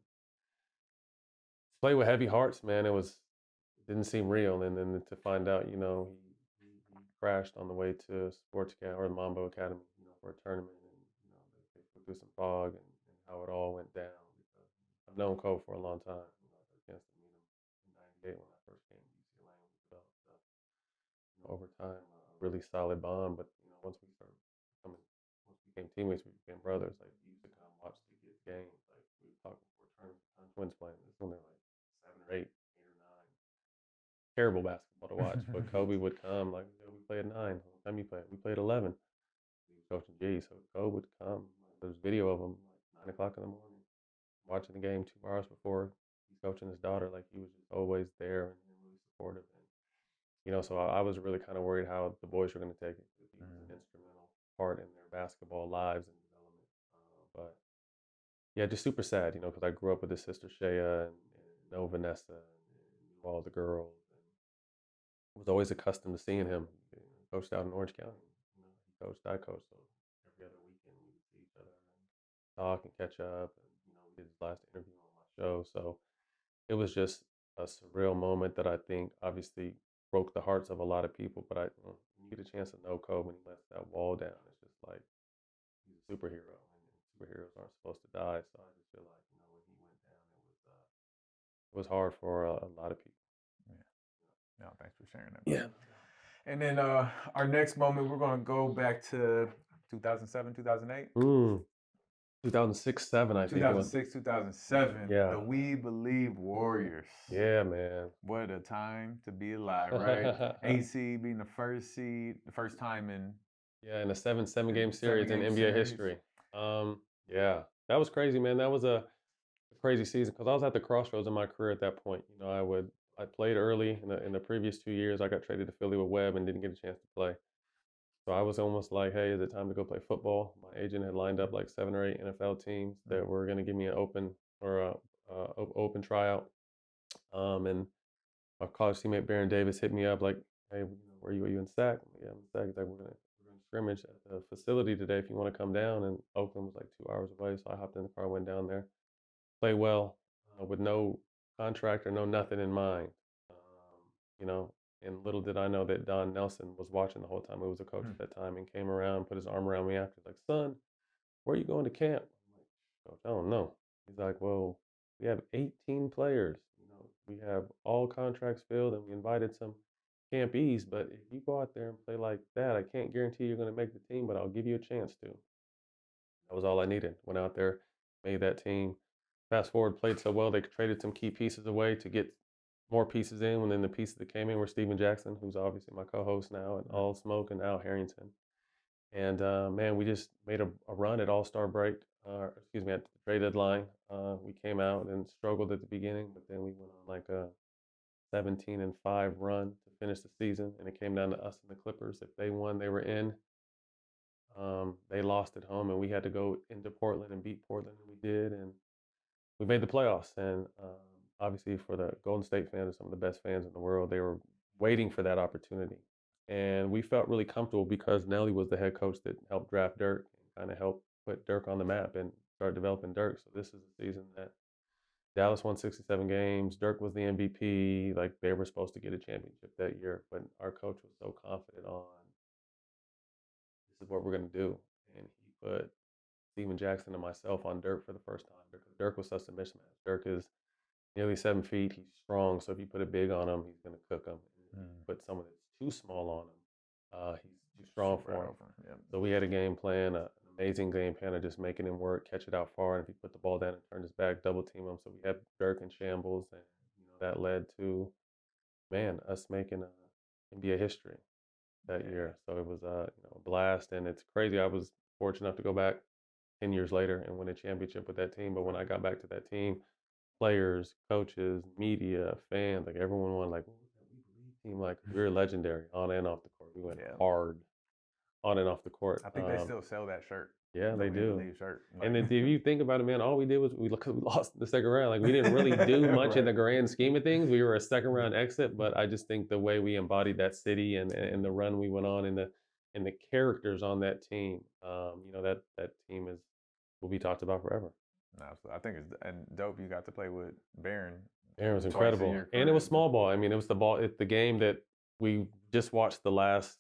play with heavy hearts, man. It didn't seem real, and then to find out, he crashed on the way to Sports Academy or Mambo Academy, for a tournament, and they put through some fog and how it all went down. Because I've known Kobe for a long time. I had a chance to meet him in '98 when I first came to UCLA, and we developed over time a really solid bond. But once we became teammates, we became brothers. Like he used to come watch the kids' games. Like we would talk before tournaments, twins playing. This when they're like 7 or 8, 8 or 9. Terrible basketball to watch, but Kobe would come like, we play at 9. What time you play? We played 11. He was coaching G, so Kobe would come. There's video of him like 9 o'clock in the morning, watching the game 2 hours before he's coaching his daughter. Like he was just always there and really supportive. And so I was really kind of worried how the boys were going to take it. He was an instrumental part in their basketball lives and development. But yeah, just super sad, because I grew up with his sister Shea and know Vanessa and knew all the girls. Was always accustomed to seeing him. Coached out in Orange County. He coached, I coached. So every other weekend we would see each other and talk and catch up. And we did his last interview on my show. So it was just a surreal moment that I think obviously broke the hearts of a lot of people. But when you get a chance to know Kobe and he lets that wall down, it's just like he's a superhero, and superheroes aren't supposed to die. So I just feel like when he went down, it was hard for a lot of people. No, thanks for sharing that. Yeah. And then our next moment, we're going to go back to 2007, 2008. 2006, 7, I think. 2006, 2007. Yeah. The We Believe Warriors. Yeah, man. What a time to be alive, right? AC being the first seed, the first time in. Yeah, in a 7-game series in NBA history. Yeah, that was crazy, man. That was a crazy season because I was at the crossroads in my career at that point. I played early in the previous 2 years. I got traded to Philly with Webb and didn't get a chance to play. So I was almost like, hey, is it time to go play football? My agent had lined up like 7 or 8 NFL teams that were going to give me an open tryout. And my college teammate Baron Davis hit me up like, hey, where are you in SAC? Yeah, I'm in SAC. He's like, scrimmage at the facility today if you want to come down. And Oakland was like 2 hours away. So I hopped in the car, went down there, played well with no contract or no nothing in mind. You know, and little did I know that Don Nelson was watching the whole time. He was a coach at that time and came around, put his arm around me after, like, son, where are you going to camp? I'm like, Coach, I don't know. He's like, well, we have 18 players. You know, we have all contracts filled, and we invited some campees. But if you go out there and play like that, I can't guarantee you're going to make the team, but I'll give you a chance to. That was all I needed. Went out there, made that team. Fast forward, played so well, they traded some key pieces away to get more pieces in. And then the pieces that came in were Steven Jackson, who's obviously my co-host now, and All Smoke, and Al Harrington. And man, we just made a run at All-Star break, excuse me, at the trade deadline. We came out and struggled at the beginning, but then we went on like a 17-5 run to finish the season, and it came down to us and the Clippers. If they won, they were in. They lost at home, and we had to go into Portland and beat Portland, and we did, and we made the playoffs. And obviously, for the Golden State fans, some of the best fans in the world, they were waiting for that opportunity. And we felt really comfortable because Nelly was the head coach that helped draft Dirk and kind of helped put Dirk on the map and start developing Dirk. So this is the season that Dallas won 67 games. Dirk was the MVP. Like, they were supposed to get a championship that year, but our coach was so confident on this is what we're going to do. And he put Steven Jackson and myself on Dirk for the first time because Dirk was such a mismatch. Dirk is nearly 7 feet. He's strong, so if you put it big on him, he's going to cook him. Put someone that's too small on him, he's too strong for him. Yep. So we had a game plan, an amazing game plan of just making him work, catch it out far, and if he put the ball down and turned his back, double team him. So we had Dirk in shambles, and that led to, man, us making NBA history that year. So it was a blast, and it's crazy. I was fortunate enough to go back 10 years later and win a championship with that team. But when I got back to that team, players, coaches, media, fans, like everyone wanted, like, team, like, we were legendary on and off the court. We went hard on and off the court. I think they still sell that shirt. Yeah, they do. Shirt. Like, and then if you think about it, man, all we did was we lost the second round. Like, we didn't really do much in the grand scheme of things. We were a second round exit, but I just think the way we embodied that city and the run we went on and the characters on that team, that team will be talked about forever. Absolutely. I think it's dope. You got to play with Baron. Baron was incredible, and it was small ball. I mean, it was the game that we just watched the last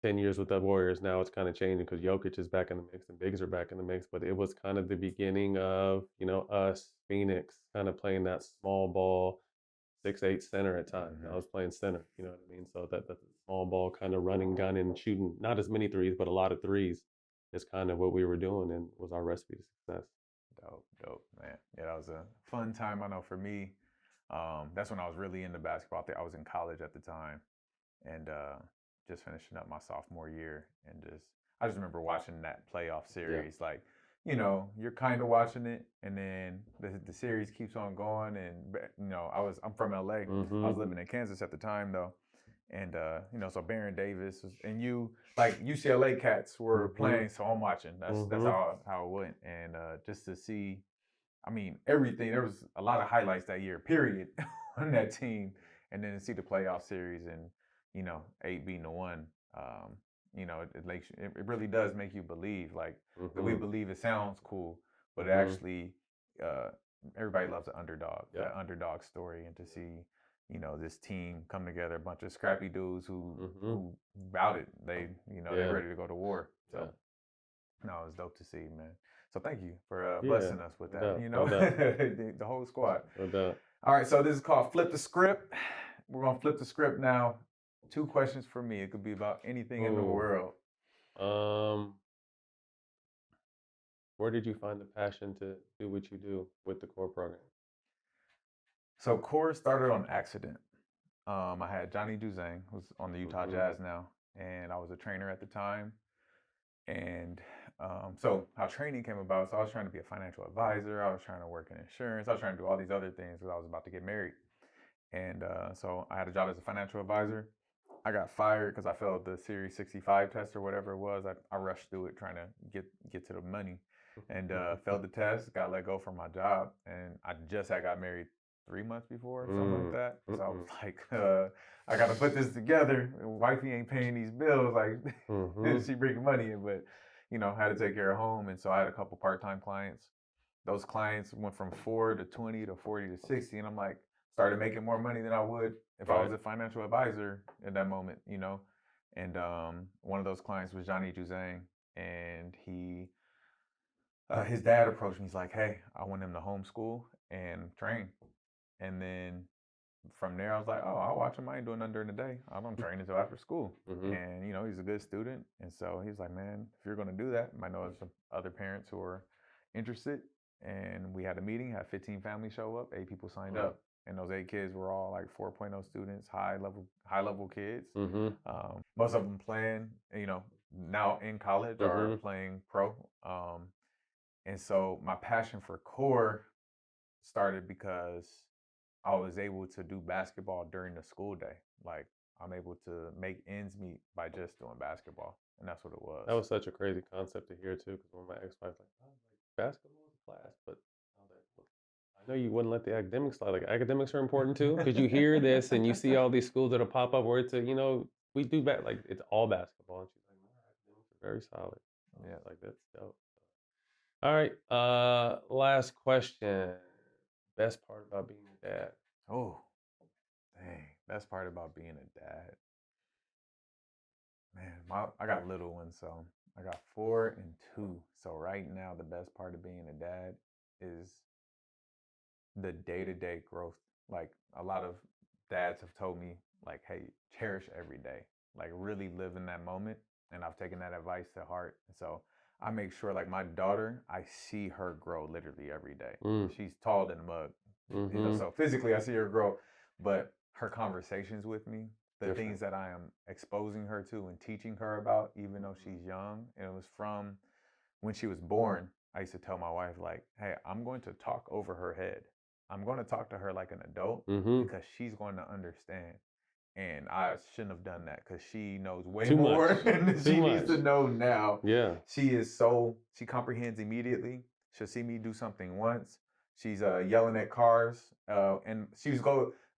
10 years with the Warriors. Now it's kind of changing because Jokic is back in the mix and Bigs are back in the mix. But it was kind of the beginning of us, Phoenix, kind of playing that small ball, 6'8" center at times. I was playing center. You know what I mean? So that small ball kind of running, gun, and shooting not as many threes, but a lot of threes is kind of what we were doing and was our recipe to success. Dope, man. Yeah, that was a fun time. I know for me, that's when I was really into basketball. I was in college at the time, and just finishing up my sophomore year, and I just remember watching that playoff series. Yeah. Like, you're kind of watching it, and then the series keeps on going. And I'm from LA. I was living in Kansas at the time though, and so Baron Davis and like UCLA cats were playing, so I'm watching. That's how it went, and just to see. I mean, everything. There was a lot of highlights that year, period, on that team. And then to see the playoff series and, 8 beating to 1, it really does make you believe. Like, that we believe it sounds cool, but actually, everybody loves an underdog, that underdog story. And to see, this team come together, a bunch of scrappy dudes who bout it. They're ready to go to war. So, no, it was dope to see, man. So thank you for blessing us with that. The whole squad. No doubt. All right, so this is called Flip the Script. We're gonna flip the script now. 2 questions for me. It could be about anything in the world. Where did you find the passion to do what you do with the core program? So core started on accident. I had Johnny Juzang, who's on the Utah Jazz now, and I was a trainer at the time. And so how training came about, so I was trying to be a financial advisor. I was trying to work in insurance. I was trying to do all these other things because I was about to get married. And so I had a job as a financial advisor. I got fired because I failed the Series 65 test or whatever it was. I rushed through it trying to get to the money and failed the test, got let go from my job. And I just had got married 3 months before, something like that. So I was Mm-mm. like, I got to put this together. Wifey ain't paying these bills. Like, she bringing money in, but, had to take care of home. And so I had a couple part-time clients. Those clients went from 4 to 20 to 40 to 60. And I'm like, started making more money than I would if I was a financial advisor at that moment, And one of those clients was Johnny Juzang. And his dad approached me. He's like, hey, I want him to homeschool and train. And then from there, I was like, oh, I'll watch him. I ain't doing nothing during the day. I don't train until after school. And, he's a good student. And so he's like, man, if you're going to do that, I know some other parents who are interested. And we had a meeting, had 15 families show up, 8 people signed up. And those 8 kids were all like 4.0 students, high level kids. Most of them playing, now in college or playing pro. And so my passion for core started because I was able to do basketball during the school day. Like, I'm able to make ends meet by just doing basketball. And that's what it was. That was such a crazy concept to hear, too, because when my ex-wife's like, oh, like, basketball is a class. But I was like, well, I know you wouldn't let the academics slide. Like, academics are important, too, because you hear this and you see all these schools that'll pop up where it's we do like, it's all basketball. And she's like, no, academics are very solid. Yeah, like, that's dope. All right. Last question. Best part about being a dad. Oh, dang. Best part about being a dad. Man, I got little ones, so I got 4 and 2. So right now, the best part of being a dad is the day-to-day growth. Like, a lot of dads have told me, like, hey, cherish every day. Like, really live in that moment. And I've taken that advice to heart. And so I make sure, like, my daughter, I see her grow literally every day. She's tall than a mug. So physically I see her grow, but her conversations with me, the things that I am exposing her to and teaching her about, even though she's young, and it was from when she was born. I used to tell my wife, like, hey, I'm going to talk over her head. I'm going to talk to her like an adult because she's going to understand. And I shouldn't have done that because she knows way more than she needs to know now. Yeah. She comprehends immediately. She'll see me do something once. She's yelling at cars. And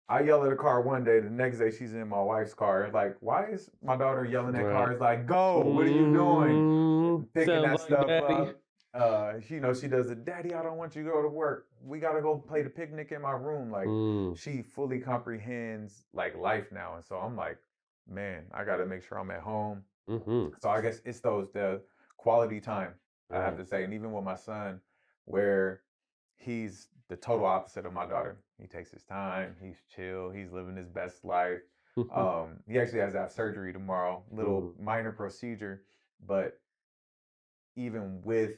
I yell at a car one day, the next day she's in my wife's car. Like, why is my daughter yelling at cars? Like, go, what are you doing? Picking that stuff up. She does it. Daddy, I don't want you to go to work. We got to go play the picnic in my room. Like, she fully comprehends like life now. And so I'm like, man, I got to make sure I'm at home. So I guess it's the quality time, I have to say. And even with my son, where he's the total opposite of my daughter. He takes his time. He's chill. He's living his best life. He actually has to have surgery tomorrow. Little minor procedure, but even with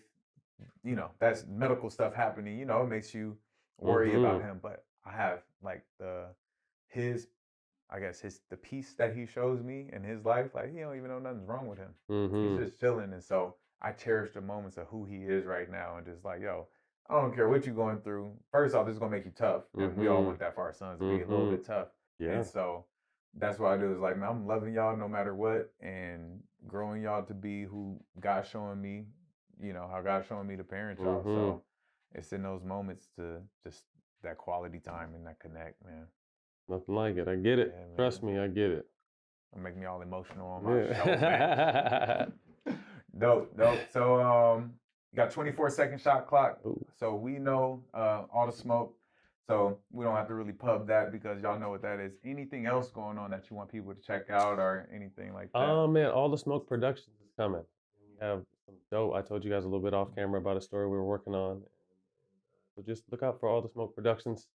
that's medical stuff happening. It makes you worry about him. But I have like the peace that he shows me in his life. Like, he don't even know nothing's wrong with him. He's just chilling, and so I cherish the moments of who he is right now, and just like, yo, I don't care what you're going through. First off, this is gonna make you tough, and we all want that for our sons to be a little bit tough. Yeah. And so that's what I do. Is like, man, I'm loving y'all no matter what, and growing y'all to be who God's showing me. How God's showing me to parent y'all. So it's in those moments to just that quality time and that connect, man. Nothing like it. I get it. Yeah, trust me, I get it. It'll make me all emotional on my show, man. Dope. So you got 24-second shot clock. Ooh. So we know all the smoke. So we don't have to really pub that because y'all know what that is. Anything else going on that you want people to check out or anything like that? Oh man, All the Smoke Productions is coming. We have some dope. I told you guys a little bit off camera about a story we were working on. So just look out for All the Smoke Productions.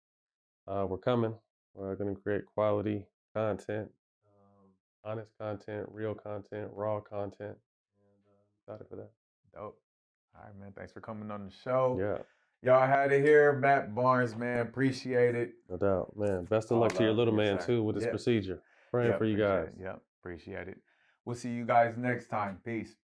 We're coming. We're going to create quality content, honest content, real content, raw content, and I'm excited for that. Dope. All right, man. Thanks for coming on the show. Yeah. Y'all had it here, Matt Barnes, man. Appreciate it. No doubt, man. Best of luck to your little man too with this procedure. Praying for you guys. Yep, appreciate it. We'll see you guys next time. Peace.